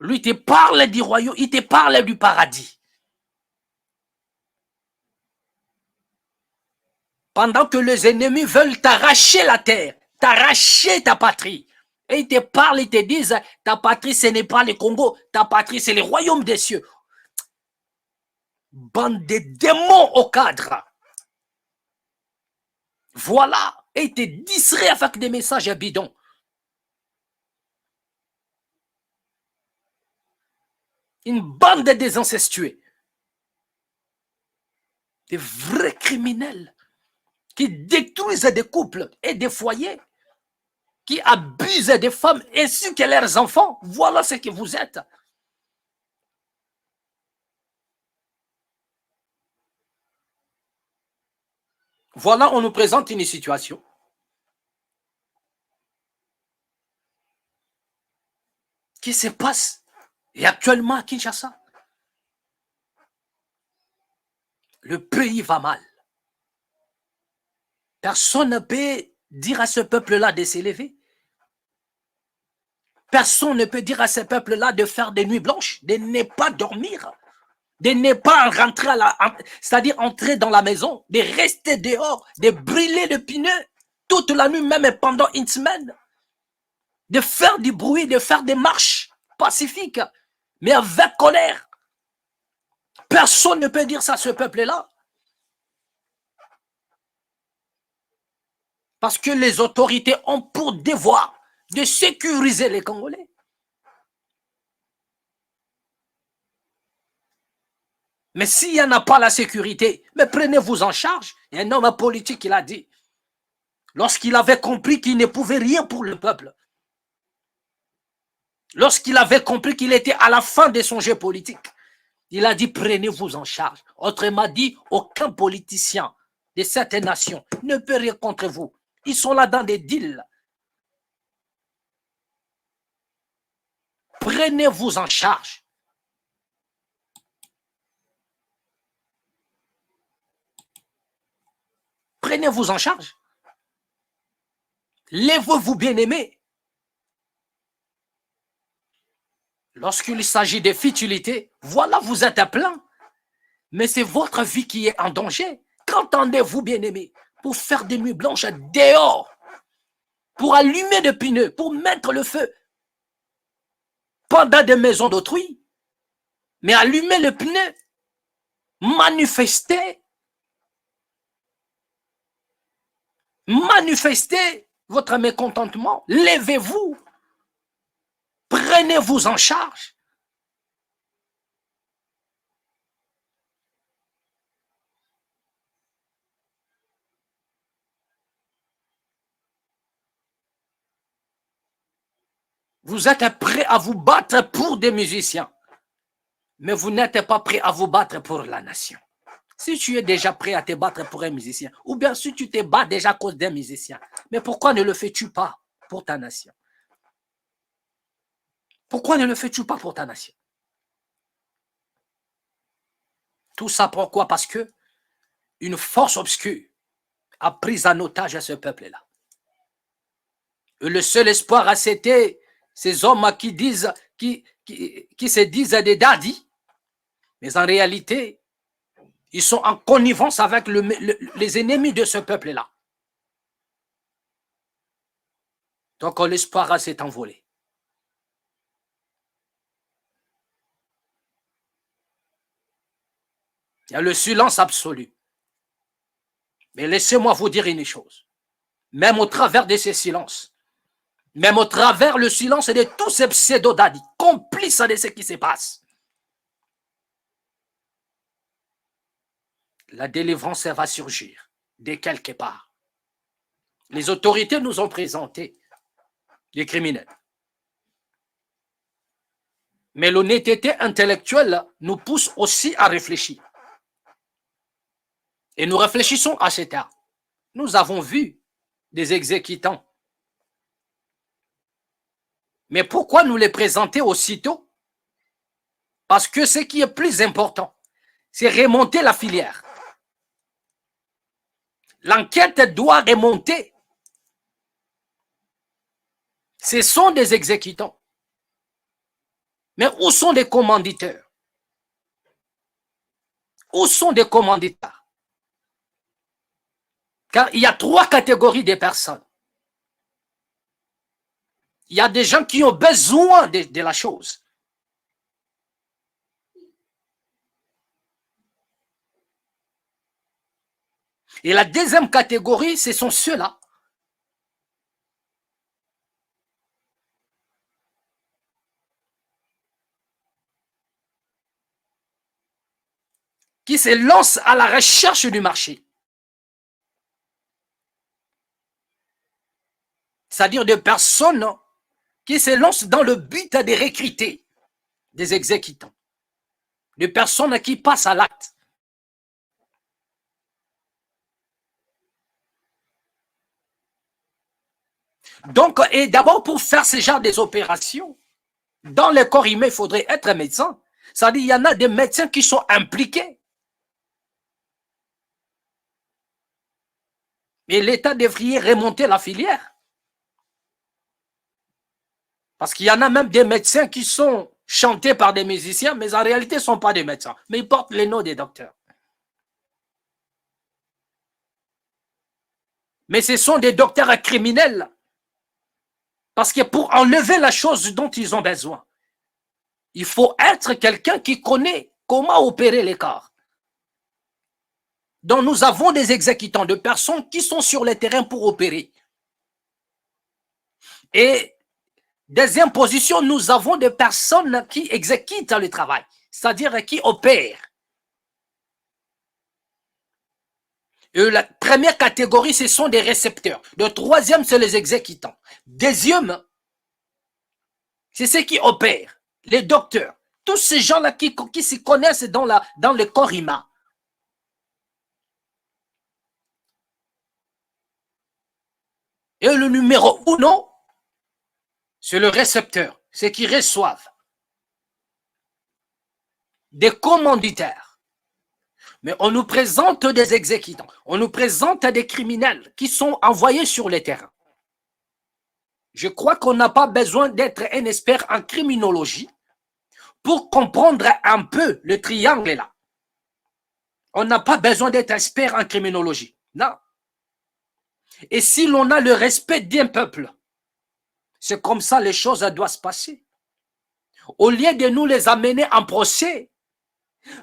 Lui te parle du royaume, il te parle du paradis. Pendant que les ennemis veulent t'arracher la terre, t'arracher ta patrie. Et ils te parlent, ils te disent, ta patrie ce n'est pas le Congo, ta patrie c'est le royaume des cieux. Bande de démons au cadre. Voilà, et ils te distraient avec des messages bidons. Une bande de désincestueux. Des vrais criminels qui détruisent des couples et des foyers, qui abusent des femmes ainsi que leurs enfants. Voilà ce que vous êtes. Voilà, on nous présente une situation qui se passe et actuellement à Kinshasa. Le pays va mal. Personne ne peut dire à ce peuple-là de s'élever. Personne ne peut dire à ce peuple-là de faire des nuits blanches, de ne pas dormir, de ne pas rentrer c'est-à-dire entrer dans la maison, de rester dehors, de brûler le pneu toute la nuit, même pendant une semaine, de faire du bruit, de faire des marches pacifiques, mais avec colère. Personne ne peut dire ça à ce peuple-là. Parce que les autorités ont pour devoir de sécuriser les Congolais. Mais s'il n'y en a pas la sécurité, mais prenez-vous en charge. Il y a un homme politique qui l'a dit. Lorsqu'il avait compris qu'il ne pouvait rien pour le peuple. Lorsqu'il avait compris qu'il était à la fin de son jeu politique. Il a dit, prenez-vous en charge. Autrement dit, aucun politicien de cette nation ne peut rien contre vous. Ils sont là dans des deals. Prenez-vous en charge. Prenez-vous en charge. Lèvez-vous, bien-aimés. Lorsqu'il s'agit de futilités, voilà, vous êtes à plein. Mais c'est votre vie qui est en danger. Qu'entendez-vous, bien-aimés, pour faire des nuits blanches dehors, pour allumer des pneus, pour mettre le feu pendant des maisons d'autrui, mais allumer le pneu, manifester votre mécontentement, levez-vous, prenez-vous en charge. Vous êtes prêts à vous battre pour des musiciens, mais vous n'êtes pas prêts à vous battre pour la nation. Si tu es déjà prêt à te battre pour un musicien, ou bien si tu te bats déjà à cause d'un musicien, mais pourquoi ne le fais-tu pas pour ta nation? Pourquoi ne le fais-tu pas pour ta nation? Tout ça pourquoi? Parce que une force obscure a pris en otage ce peuple-là. Et le seul espoir, c'était ces hommes qui se disent des daddies, mais en réalité, ils sont en connivence avec les ennemis de ce peuple-là. Donc l'espoir s'est envolé. Il y a le silence absolu. Mais laissez-moi vous dire une chose. Même au travers de ces silences, même au travers le silence de tous ces pseudo-daddies, complices de ce qui se passe, la délivrance va surgir de quelque part. Les autorités nous ont présenté des criminels. Mais l'honnêteté intellectuelle nous pousse aussi à réfléchir. Et nous réfléchissons à cet art. Nous avons vu des exécutants. Mais pourquoi nous les présenter aussitôt? Parce que ce qui est plus important, c'est remonter la filière. L'enquête doit remonter. Ce sont des exécutants. Mais où sont les commanditeurs? Où sont les commanditaires? Car il y a 3 catégories de personnes. Il y a des gens qui ont besoin de la chose. Et la deuxième catégorie, ce sont ceux-là qui se lancent à la recherche du marché. C'est-à-dire des personnes qui se lancent dans le but de recruter des exécutants, des personnes qui passent à l'acte. Donc, et d'abord pour faire ce genre des opérations, dans le corps humain, il faudrait être médecin. C'est-à-dire qu'il y en a des médecins qui sont impliqués. Et l'État devrait remonter la filière. Parce qu'il y en a même des médecins qui sont chantés par des musiciens, mais en réalité, ne sont pas des médecins. Mais ils portent les noms des docteurs. Mais ce sont des docteurs criminels. Parce que pour enlever la chose dont ils ont besoin, il faut être quelqu'un qui connaît comment opérer les corps. Donc nous avons des exécutants, de personnes qui sont sur le terrain pour opérer. Et deuxième position, nous avons des personnes qui exécutent le travail, c'est-à-dire qui opèrent. Et la première catégorie, ce sont des récepteurs. Le troisième, c'est les exécutants. Deuxième, c'est ceux qui opèrent, les docteurs. Tous ces gens-là qui se connaissent dans le corps humain. Et le numéro 1, c'est le récepteur, ceux qui reçoivent des commanditaires. Mais on nous présente des exécutants, on nous présente des criminels qui sont envoyés sur le terrain. Je crois qu'on n'a pas besoin d'être un expert en criminologie pour comprendre un peu le triangle là. On n'a pas besoin d'être expert en criminologie. Non. Et si l'on a le respect d'un peuple, c'est comme ça les choses doivent se passer. Au lieu de nous les amener en procès,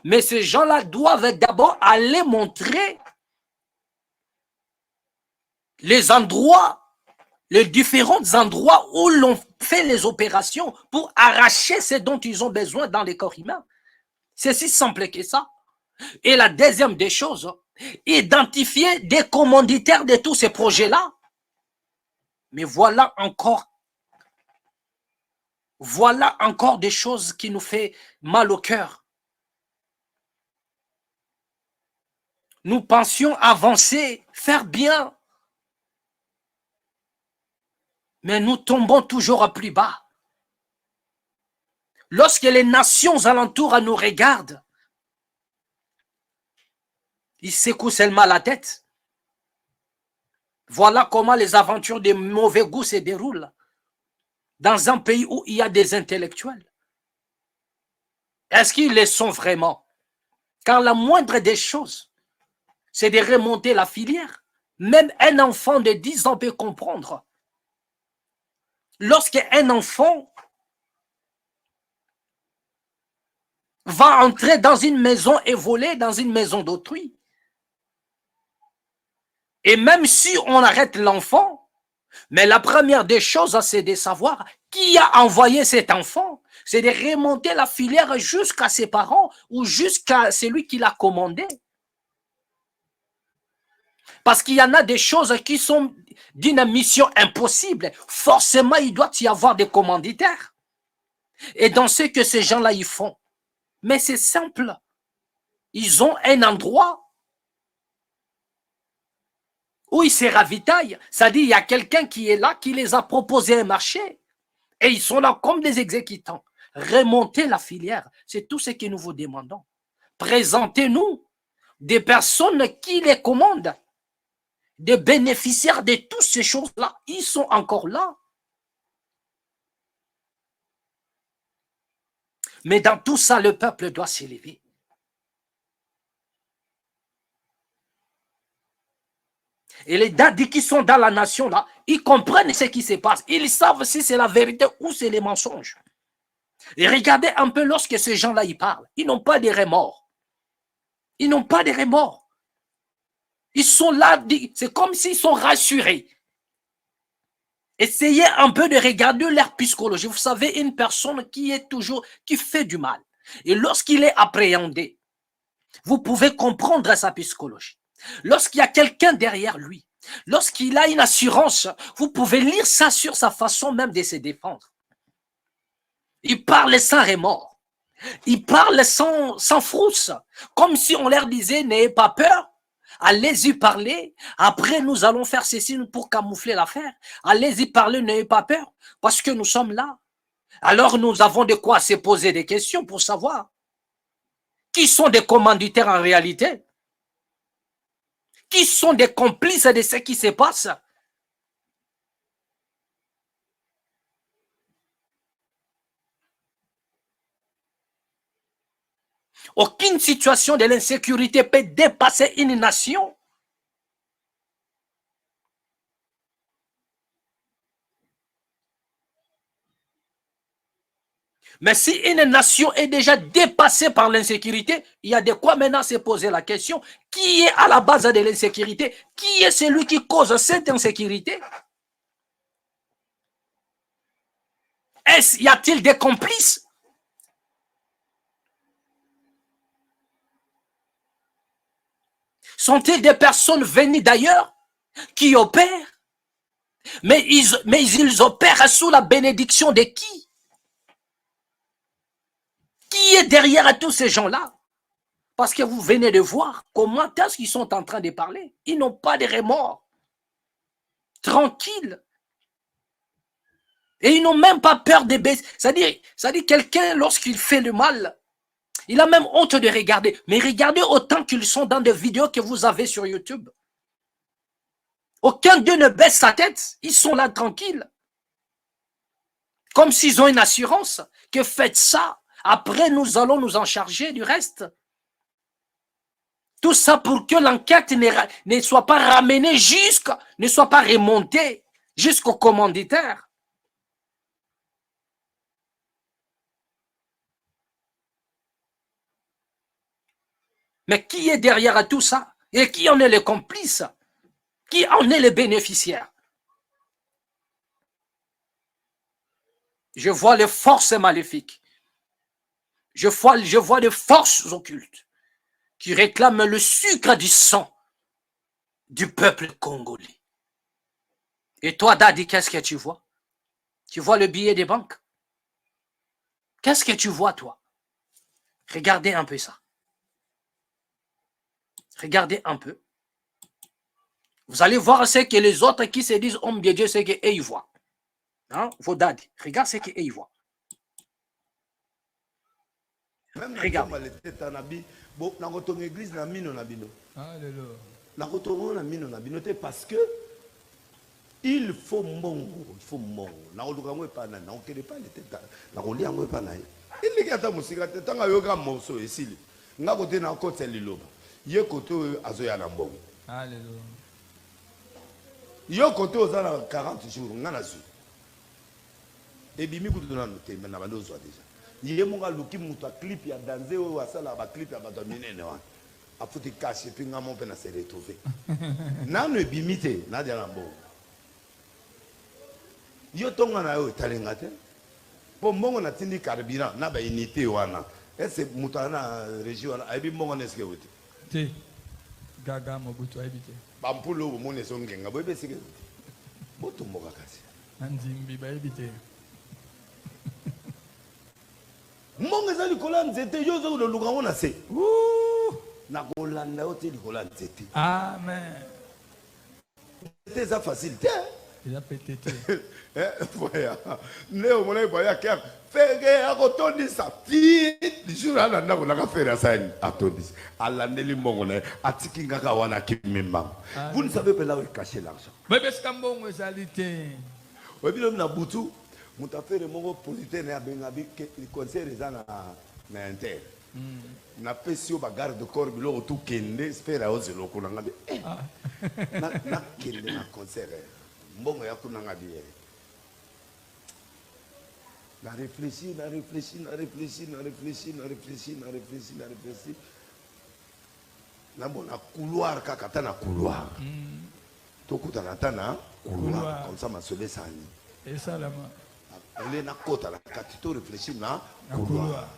mais ces gens-là doivent d'abord aller montrer les endroits, les différents endroits où l'on fait les opérations pour arracher ce dont ils ont besoin dans les corps humains. C'est si simple que ça. Et la deuxième des choses, identifier des commanditaires de tous ces projets-là. Mais voilà encore des choses qui nous font mal au cœur. Nous pensions avancer, faire bien. Mais nous tombons toujours à plus bas. Lorsque les nations alentours nous regardent, ils secouent seulement la tête. Voilà comment les aventures de mauvais goût se déroulent dans un pays où il y a des intellectuels. Est-ce qu'ils le sont vraiment? Car la moindre des choses, c'est de remonter la filière. Même un enfant de 10 ans peut comprendre. Lorsqu'un enfant va entrer dans une maison et voler dans une maison d'autrui, et même si on arrête l'enfant, mais la première des choses, c'est de savoir qui a envoyé cet enfant. C'est de remonter la filière jusqu'à ses parents ou jusqu'à celui qui l'a commandé. Parce qu'il y en a des choses qui sont d'une mission impossible. Forcément, il doit y avoir des commanditaires. Et dans ce que ces gens-là, ils font. Mais c'est simple. Ils ont un endroit où ils se ravitaillent. C'est-à-dire, il y a quelqu'un qui est là, qui les a proposé un marché. Et ils sont là comme des exécutants. Remontez la filière. C'est tout ce que nous vous demandons. Présentez-nous des personnes qui les commandent. Des bénéficiaires de toutes ces choses-là. Ils sont encore là. Mais dans tout ça, le peuple doit s'élever. Et les dadis qui sont dans la nation là, ils comprennent ce qui se passe. Ils savent si c'est la vérité ou c'est les mensonges. Et regardez un peu lorsque ces gens-là, ils parlent. Ils n'ont pas de remords. Ils n'ont pas de remords. Ils sont là, c'est comme s'ils sont rassurés. Essayez un peu de regarder leur psychologie. Vous savez, une personne qui fait du mal. Et lorsqu'il est appréhendé, vous pouvez comprendre sa psychologie. Lorsqu'il y a quelqu'un derrière lui, lorsqu'il a une assurance, vous pouvez lire ça sur sa façon même de se défendre. Il parle sans remords. Il parle sans frousse. Comme si on leur disait, n'ayez pas peur. Allez-y parler. Après, nous allons faire ceci pour camoufler l'affaire. Allez-y parler, n'ayez pas peur. Parce que nous sommes là. Alors, nous avons de quoi se poser des questions pour savoir qui sont des commanditaires en réalité. Qui sont des complices de ce qui se passe. Aucune situation de l'insécurité peut dépasser une nation. Mais si une nation est déjà dépassée par l'insécurité, il y a de quoi maintenant se poser la question, qui est à la base de l'insécurité? Qui est celui qui cause cette insécurité? Y a-t-il des complices? Sont-ils des personnes venues d'ailleurs qui opèrent? Mais ils opèrent sous la bénédiction de qui? Qui est derrière tous ces gens-là? Parce que vous venez de voir comment est-ce qu'ils sont en train de parler. Ils n'ont pas de remords. Tranquilles. Et ils n'ont même pas peur de baisser. C'est-à-dire quelqu'un, lorsqu'il fait le mal, il a même honte de regarder. Mais regardez autant qu'ils sont dans des vidéos que vous avez sur YouTube. Aucun d'eux ne baisse sa tête. Ils sont là tranquilles. Comme s'ils ont une assurance que faites ça. Après, nous allons nous en charger du reste. Tout ça pour que l'enquête ne soit pas ramenée ne soit pas remontée jusqu'au commanditaire. Mais qui est derrière tout ça? Et qui en est le complice? Qui en est le bénéficiaire? Je vois les forces maléfiques. Je vois les forces occultes qui réclament le sucre du sang du peuple congolais. Et toi, Dadi, qu'est-ce que tu vois? Tu vois le billet des banques? Qu'est-ce que tu vois, toi? Regardez un peu ça. Regardez un peu. Vous allez voir ce que les autres qui se disent hommes de Dieu, ce qu'eux ils voient. Hein? Vos Dadi, regarde ce qu'eux ils voient. Regarde. Parce que il faut mongo, il faut mongo. Na olukango pa na okele pa le teta. Na kolia ngo pa na. Il li kata musika teta nga yoga morceau esili. Nga kote na kote liloba. Ye kote azoya na mbongo. Alléluia. Yo kote ozana 40 jours nga na zu. Ebimi kutu na note na bando zo déjà. Ye monga luki mutu clip ya danser o asala ba clip ya bato minene wa. Afuti cache puis nga mon pe na se retrouver. Na no ebimite na dia na mbongo. Yo tonga na yo talenga te. Po mbongo na tindi carburant na ba unité wana. Est-ce mutana région wana aibi mbongo neske wote. Te. Gaga mobutu aibite. Bampulo bo mone songenga bo ebesike. Boto mboka kasi. Nzimbi ba ebite. Mbongo ezali kola nzete yo zo lo luka wona se. Na kolanda yo te likola nzete. Amen. C'est ça facile te. Il a pété. Voilà. Néo mon aïe boya ker. Faire à retourner sa fille. Du jour à l'année on a fait ça à tondis. À l'année les mongolais à tikinga kawana kimimba. Vous ne savez pas là où est caché l'argent. Mais parce qu'un bon réalité. Oui bien on a boutou. Mon affaire est mon positeur n'a bengabi que le conseil les ana na inter. Na pesio bagarre de corps bilo tout kende espère aux loko na ngabe. Na kende na concert. Mbongo ya kunanga bien. Na réfléchir. Na bon na couloir kakata na couloir. Tokuta na tana couloir comme ça ma sauvé ça ni. Et ça là ma. Elle est na kota la katito réfléchir na couloir.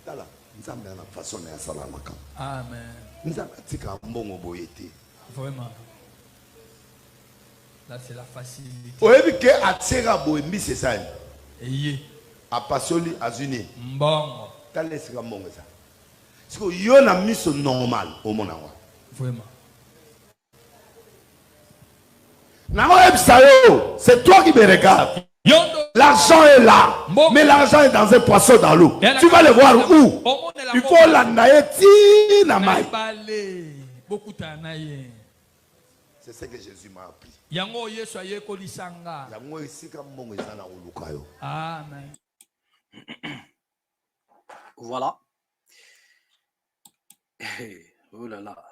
Tala nzambe na façon ya salama ka. Amen. Nzambe tika mbongo boyete. Vraiment. Là, c'est la facilité. Oui, que Atsera Boembi, c'est ça. Et à Passoli, à Zuni. Bon. T'as laissé comme bon ça. Parce que yon a mis ce normal au monde. Vraiment. C'est toi qui me regardes. L'argent est là. Mais l'argent est dans un poisson dans l'eau. Tu vas le voir où? Il faut l'anaïti na mai. C'est ce que Jésus m'a appris. Amen. Voilà. Oh là là.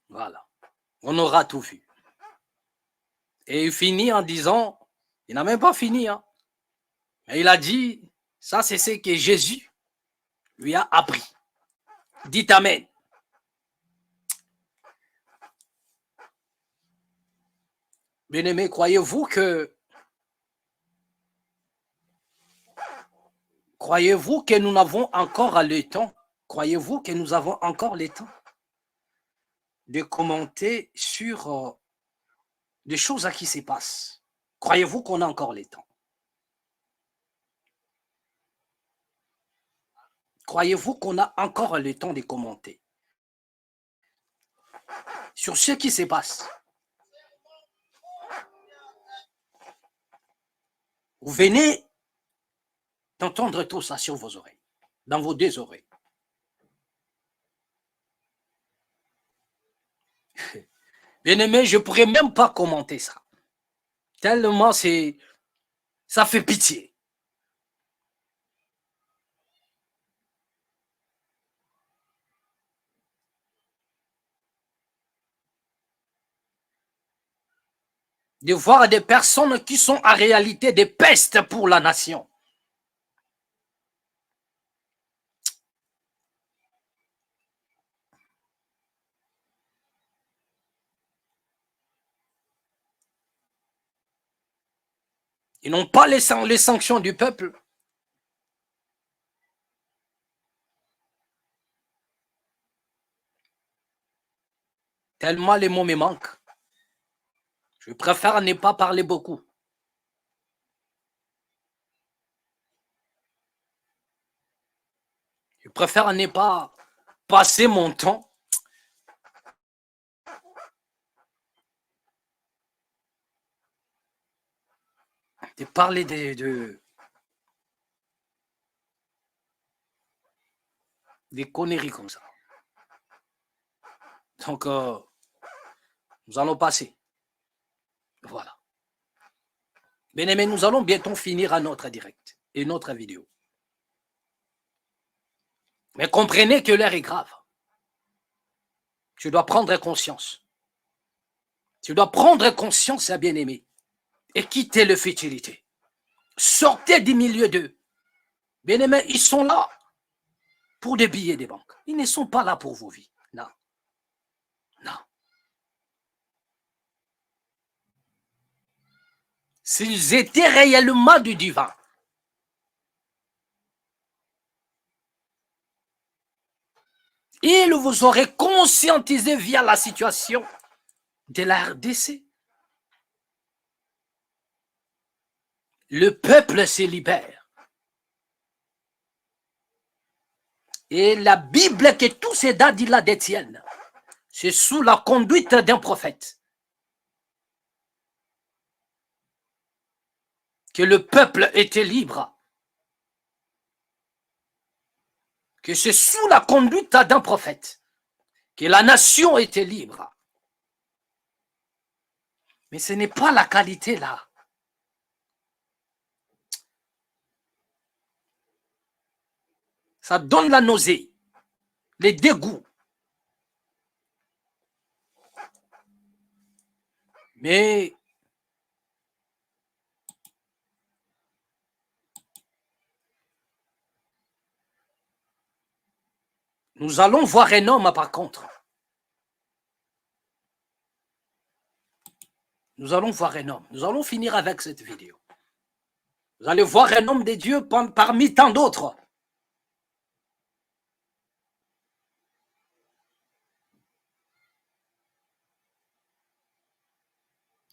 Voilà. On aura tout vu. Et il finit en disant, il n'a même pas fini, hein. Mais il a dit, ça c'est ce que Jésus lui a appris. Dites Amen. Bien-aimés, croyez-vous que nous avons encore le temps? Croyez-vous que nous avons encore le temps de commenter sur des choses qui se passent? Croyez-vous qu'on a encore le temps? Croyez-vous qu'on a encore le temps de commenter sur ce qui se passe? Vous venez d'entendre tout ça sur vos oreilles, dans vos deux oreilles. Bien-aimé, je ne pourrais même pas commenter ça. Tellement ça fait pitié. de voir des personnes qui sont en réalité des pestes pour la nation. Ils n'ont pas les sanctions du peuple. Tellement les mots me manquent. Je préfère ne pas parler beaucoup. Je préfère ne pas passer mon temps de parler des conneries comme ça. Donc, nous allons passer. Voilà. Bien aimé, nous allons bientôt finir à notre direct et notre vidéo. Mais comprenez que l'heure est grave. Tu dois prendre conscience. Tu dois prendre conscience, bien aimé, et quitter le futilité. Sortez du milieu d'eux. Bien aimé, ils sont là pour des billets des banques. Ils ne sont pas là pour vos vies. Non. Non. S'ils étaient réellement du divin, ils vous auraient conscientisé via la situation de la RDC. Le peuple se libère. Et la Bible que tous ces dadis-là détiennent, c'est sous la conduite d'un prophète que le peuple était libre. Que c'est sous la conduite d'un prophète que la nation était libre. Mais ce n'est pas la qualité là. Ça donne la nausée, les dégoûts. Mais nous allons voir un homme par contre. Nous allons voir un homme. Nous allons finir avec cette vidéo. Vous allez voir un homme de Dieu parmi tant d'autres.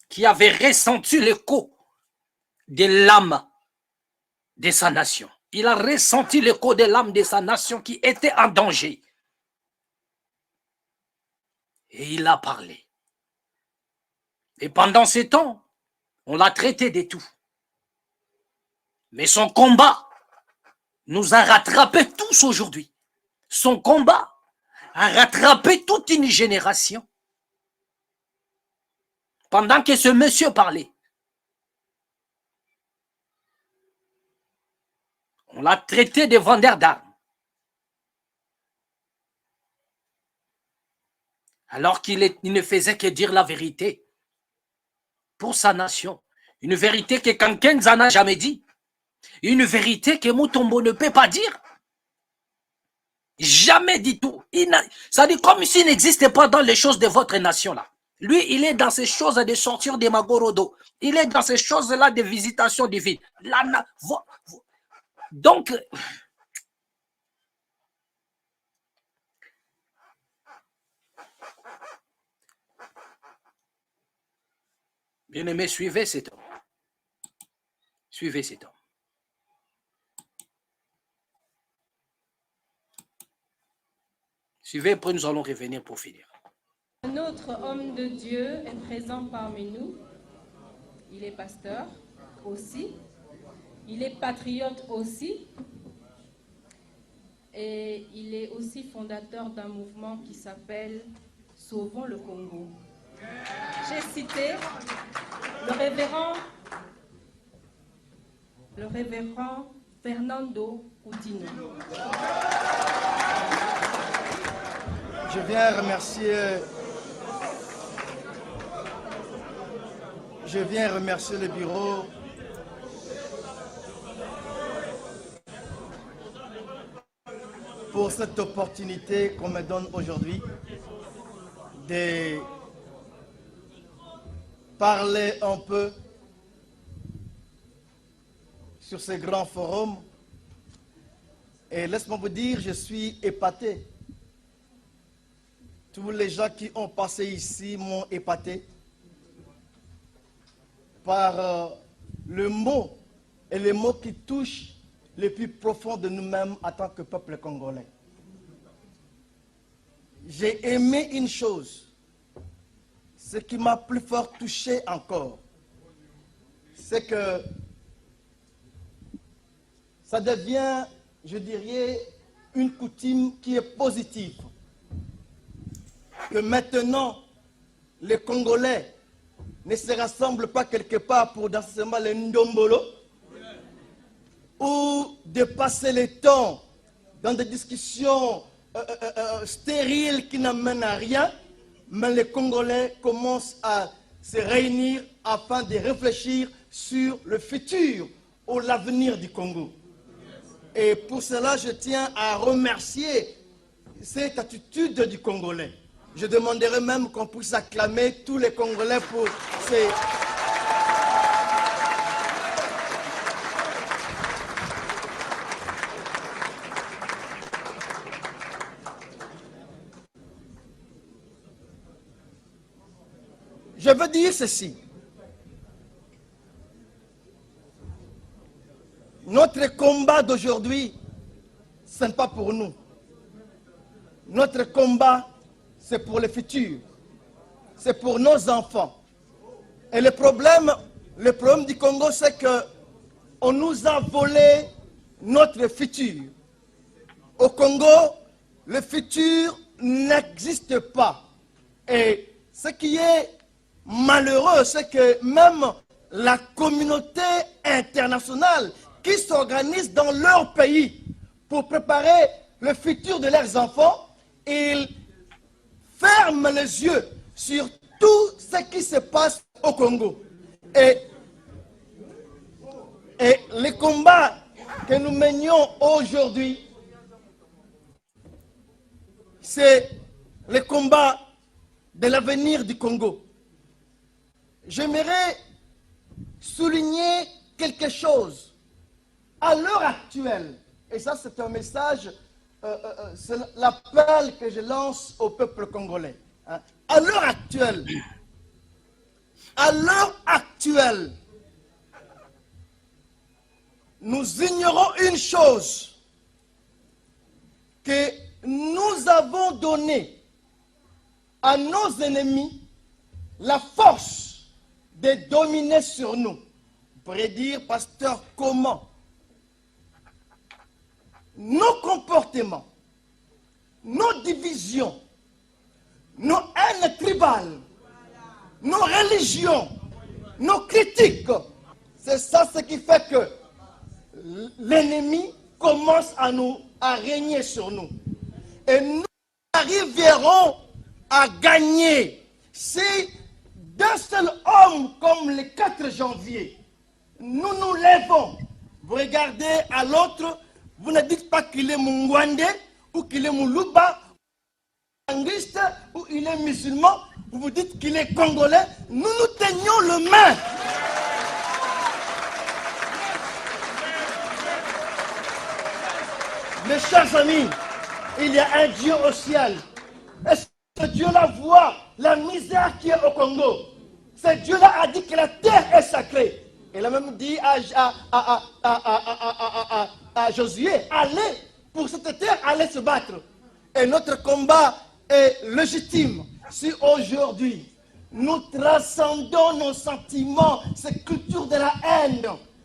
Qui avait ressenti l'écho de l'âme de sa nation. Il a ressenti l'écho de l'âme de sa nation qui était en danger. Et il a parlé. Et pendant ce temps, on l'a traité de tout. Mais son combat nous a rattrapés tous aujourd'hui. Son combat a rattrapé toute une génération. Pendant que ce monsieur parlait, on l'a traité de vendeur d'armes. Alors qu'il ne faisait que dire la vérité pour sa nation. Une vérité que Kankenza n'a jamais dit. Une vérité que Mutombo ne peut pas dire. Jamais dit tout. Ça dit comme s'il n'existait pas dans les choses de votre nation là. Lui, il est dans ces choses de sortir des Magorodo. Il est dans ces choses-là de visitation divine. Donc, bien-aimé, suivez cet homme. Suivez cet homme. Suivez, après nous allons revenir pour finir. Un autre homme de Dieu est présent parmi nous. Il est pasteur aussi. Il est patriote aussi. Et il est aussi fondateur d'un mouvement qui s'appelle Sauvons le Congo. J'ai cité le révérend Fernando Coutinho. je viens remercier le bureau pour cette opportunité qu'on me donne aujourd'hui de parler un peu sur ce grand forum. Et laisse-moi vous dire, je suis épaté. Tous les gens qui ont passé ici m'ont épaté par le mot et les mots qui touchent le plus profond de nous-mêmes en tant que peuple congolais. J'ai aimé une chose, ce qui m'a plus fort touché encore, c'est que ça devient, je dirais, une coutume qui est positive. Que maintenant, les Congolais ne se rassemblent pas quelque part pour danser seulement le ndombolo, ou de passer le temps dans des discussions stériles qui n'amènent à rien, mais les Congolais commencent à se réunir afin de réfléchir sur le futur ou l'avenir du Congo. Et pour cela, je tiens à remercier cette attitude du Congolais. Je demanderais même qu'on puisse acclamer tous les Congolais pour ces... Je veux dire ceci. Notre combat d'aujourd'hui, ce n'est pas pour nous. Notre combat, c'est pour le futur. C'est pour nos enfants. Et le problème du Congo, c'est qu'on nous a volé notre futur. Au Congo, le futur n'existe pas. Et ce qui est malheureux, c'est que même la communauté internationale qui s'organise dans leur pays pour préparer le futur de leurs enfants, ils ferment les yeux sur tout ce qui se passe au Congo. Et les combats que nous menions aujourd'hui, c'est le combat de l'avenir du Congo. J'aimerais souligner quelque chose. À l'heure actuelle, et ça c'est un message, c'est l'appel que je lance au peuple congolais. Hein. À l'heure actuelle, nous ignorons une chose, que nous avons donné à nos ennemis la force de dominer sur nous. Vous pourriez dire, pasteur, comment? Nos comportements, nos divisions, nos haines tribales, nos religions, nos critiques, c'est ça ce qui fait que l'ennemi commence à régner sur nous. Et nous arriverons à gagner si d'un seul homme comme le 4 janvier, nous nous lèvons. Vous regardez à l'autre, vous ne dites pas qu'il est Mungwande ou qu'il est Moulouba, ou il est musulman, vous vous dites qu'il est congolais. Nous nous tenions le main. Mes chers amis, il y a un Dieu au ciel. Est-ce que Dieu-là voit la misère qui est au Congo? Ce Dieu-là a dit que la terre est sacrée. Il a même dit à Josué, allez pour cette terre, allez se battre. Et notre combat est légitime. Si aujourd'hui, nous transcendons nos sentiments, cette culture de la haine,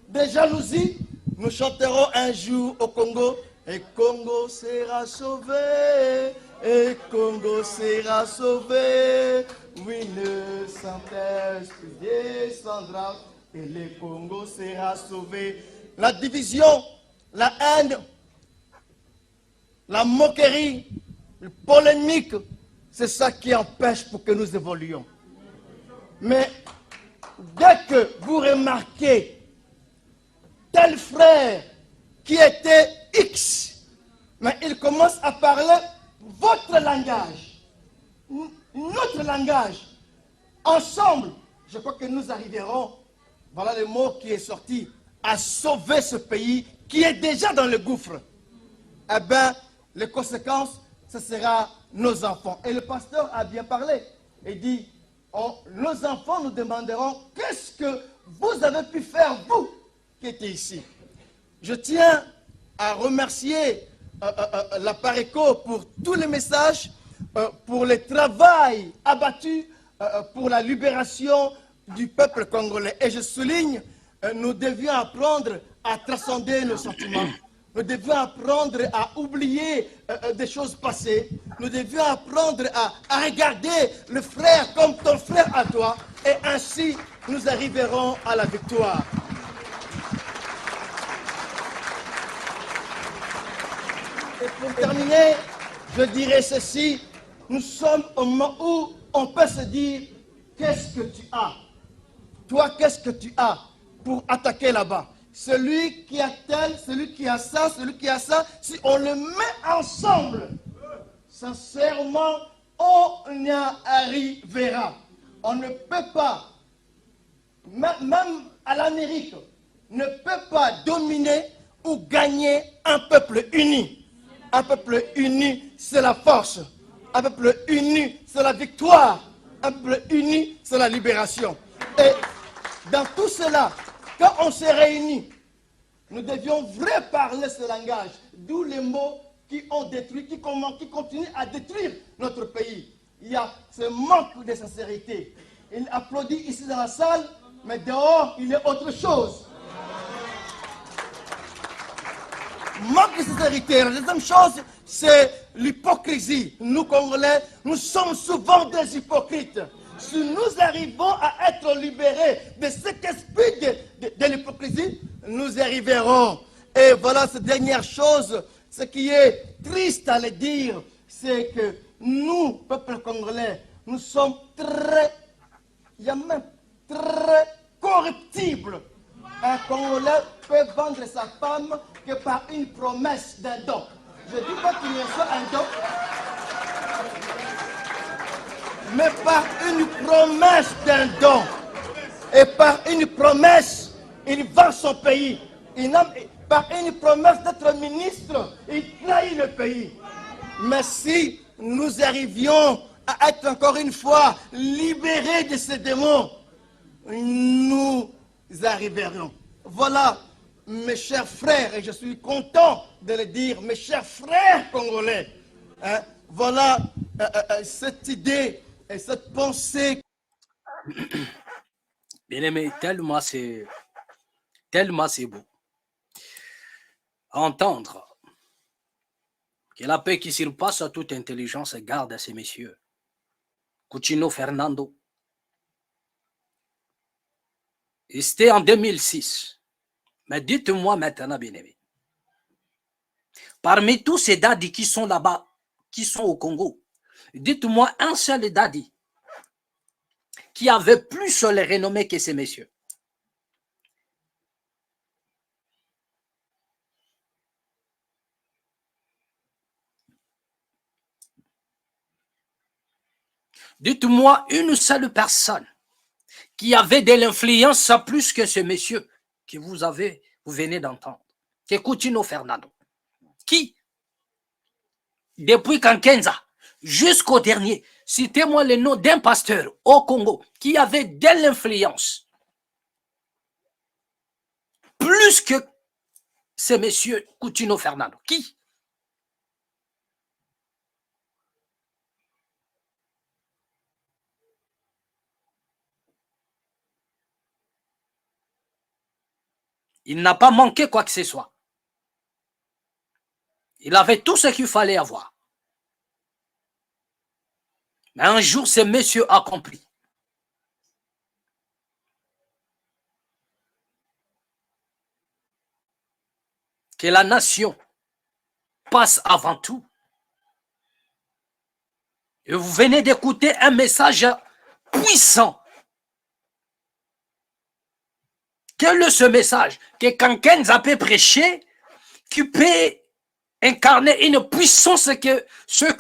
de jalousie, nous chanterons un jour au Congo, et Congo sera sauvé, et Congo sera sauvé. Oui, le Saint-Esprit descendra, et le Congo sera sauvé. La division, la haine, la moquerie, le polémique, c'est ça qui empêche pour que nous évoluions. Mais dès que vous remarquez tel frère qui était X, mais il commence à parler votre langage, notre langage, ensemble, je crois que nous arriverons, voilà le mot qui est sorti, à sauver ce pays qui est déjà dans le gouffre. Eh bien, les conséquences, ce sera nos enfants. Et le pasteur a bien parlé. Il dit, nos enfants nous demanderont, qu'est-ce que vous avez pu faire, vous, qui étiez ici? Je tiens à remercier la Pareco pour tous les messages, pour le travail abattu, pour la libération du peuple congolais. Et je souligne, nous devions apprendre à transcender nos sentiments. Nous devions apprendre à oublier des choses passées. Nous devions apprendre à regarder le frère comme ton frère à toi. Et ainsi, nous arriverons à la victoire. Et pour terminer, je dirais ceci. Nous sommes au moment où on peut se dire, qu'est-ce que tu as? Toi, qu'est-ce que tu as pour attaquer là-bas? Celui qui a tel, celui qui a ça, celui qui a ça, si on le met ensemble, sincèrement, on y arrivera. On ne peut pas, même à l'Amérique, ne peut pas dominer ou gagner un peuple uni. Un peuple uni, c'est la force. Un peuple uni, c'est la victoire. Un peuple uni, c'est la libération. Et dans tout cela, quand on s'est réunis, nous devions vraiment parler ce langage, d'où les mots qui ont détruit, qui continuent à détruire notre pays. Il y a ce manque de sincérité. Il applaudit ici dans la salle, mais dehors, il est autre chose. Manque de sincérité. La deuxième chose, c'est l'hypocrisie. Nous, Congolais, nous sommes souvent des hypocrites. Si nous arrivons à être libérés de cet esprit de l'hypocrisie, nous y arriverons. Et voilà cette dernière chose, ce qui est triste à le dire, c'est que nous, peuple congolais, nous sommes il y a même très corruptibles. Un Congolais peut vendre sa femme que par une promesse d'un don. Je ne dis pas qu'il reçoit un don, mais par une promesse d'un don. Et par une promesse, il vend son pays. Par une promesse d'être ministre, il trahit le pays. Mais si nous arrivions à être encore une fois libérés de ces démons, nous arriverons. Voilà, mes chers frères, et je suis content de le dire, mes chers frères congolais, hein, voilà cette idée et cette pensée. Bien aimé, tellement c'est beau à entendre que la paix qui surpasse toute intelligence garde à ces messieurs. Coutinho Fernando. Et c'était en 2006. Mais dites-moi maintenant, bien aimé, parmi tous ces dadis qui sont là-bas, qui sont au Congo, dites-moi un seul dadi qui avait plus les renommées que ces messieurs. Dites-moi une seule personne qui avait de l'influence plus que ce monsieur que vous venez d'entendre, que Coutinho Fernando. Qui, depuis Kankenza jusqu'au dernier, citez-moi le nom d'un pasteur au Congo qui avait de l'influence plus que ce monsieur Coutinho Fernando. Qui? Il n'a pas manqué quoi que ce soit. Il avait tout ce qu'il fallait avoir. Mais un jour, ce monsieur accompli. Que la nation passe avant tout. Et vous venez d'écouter un message puissant Quel est ce message que quelqu'un peut prêcher qui peut incarner une puissance que c'est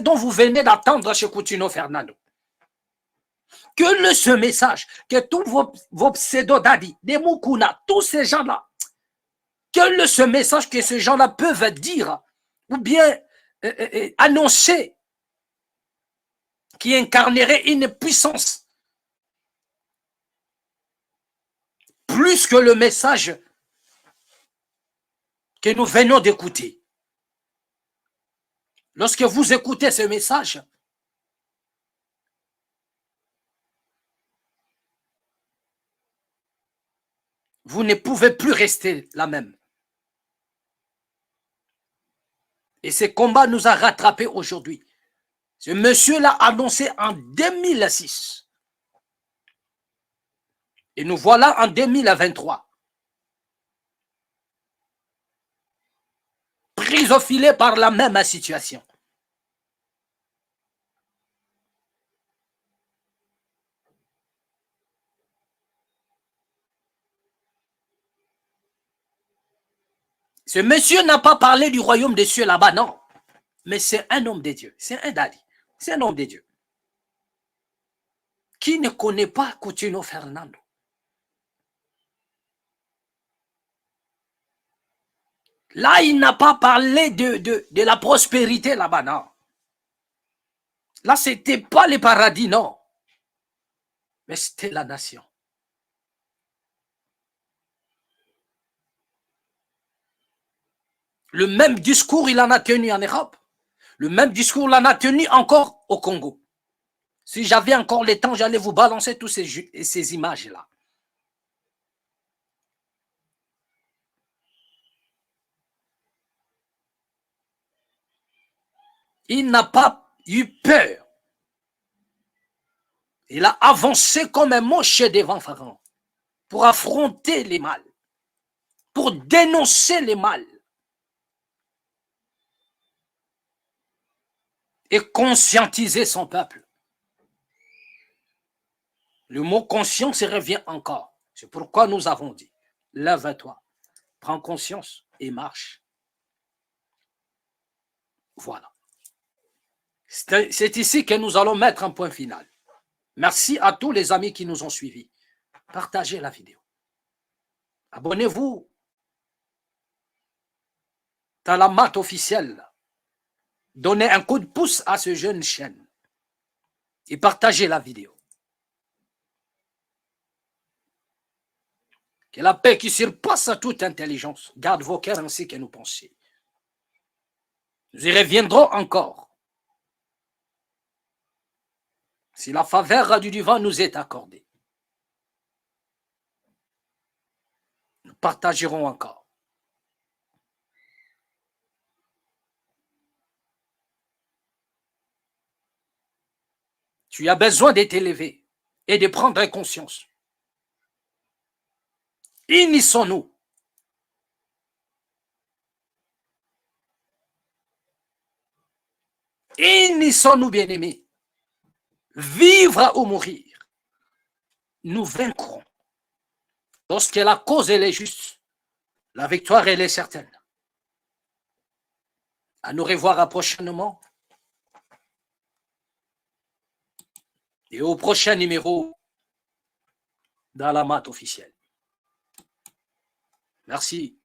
dont vous venez d'attendre chez Coutinho Fernando? Quel est ce message que tous vos pseudo-daddy, des Mukuna, tous ces gens-là, quel est ce message que ces gens-là peuvent dire ou bien annoncer qui incarnerait une puissance plus que le message que nous venons d'écouter? Lorsque vous écoutez ce message, vous ne pouvez plus rester la même. Et ce combat nous a rattrapés aujourd'hui. Ce monsieur l'a annoncé en 2006. Et nous voilà en 2023. Pris au filet par la même situation. Ce monsieur n'a pas parlé du royaume des cieux là-bas, non. Mais c'est un homme de Dieu. C'est un daddy. C'est un homme de Dieu. Qui ne connaît pas Coutinho Fernando? Là, il n'a pas parlé de la prospérité là-bas, non. Là, ce n'était pas le paradis, non. Mais c'était la nation. Le même discours, il en a tenu en Europe. Le même discours, il en a tenu encore au Congo. Si j'avais encore le temps, j'allais vous balancer toutes ces images-là. Il n'a pas eu peur. Il a avancé comme un moche devant Pharaon pour affronter les mal, pour dénoncer les mal et conscientiser son peuple. Le mot conscience revient encore. C'est pourquoi nous avons dit, lève-toi, prends conscience et marche. Voilà. C'est ici que nous allons mettre un point final. Merci à tous les amis qui nous ont suivis. Partagez la vidéo. Abonnez-vous dans la mat officielle. Donnez un coup de pouce à ce jeune chaîne et partagez la vidéo. Que la paix qui surpasse toute intelligence garde vos cœurs ainsi que nos pensées. Nous y reviendrons encore. Si la faveur du divin nous est accordée, nous partagerons encore. Tu as besoin d'être élevé et de prendre conscience. Unissons-nous. Unissons-nous, bien-aimés. Vivre ou mourir, nous vaincrons. Lorsque la cause elle est juste, la victoire elle est certaine. À nous revoir prochainement et au prochain numéro dans la mat officielle. Merci.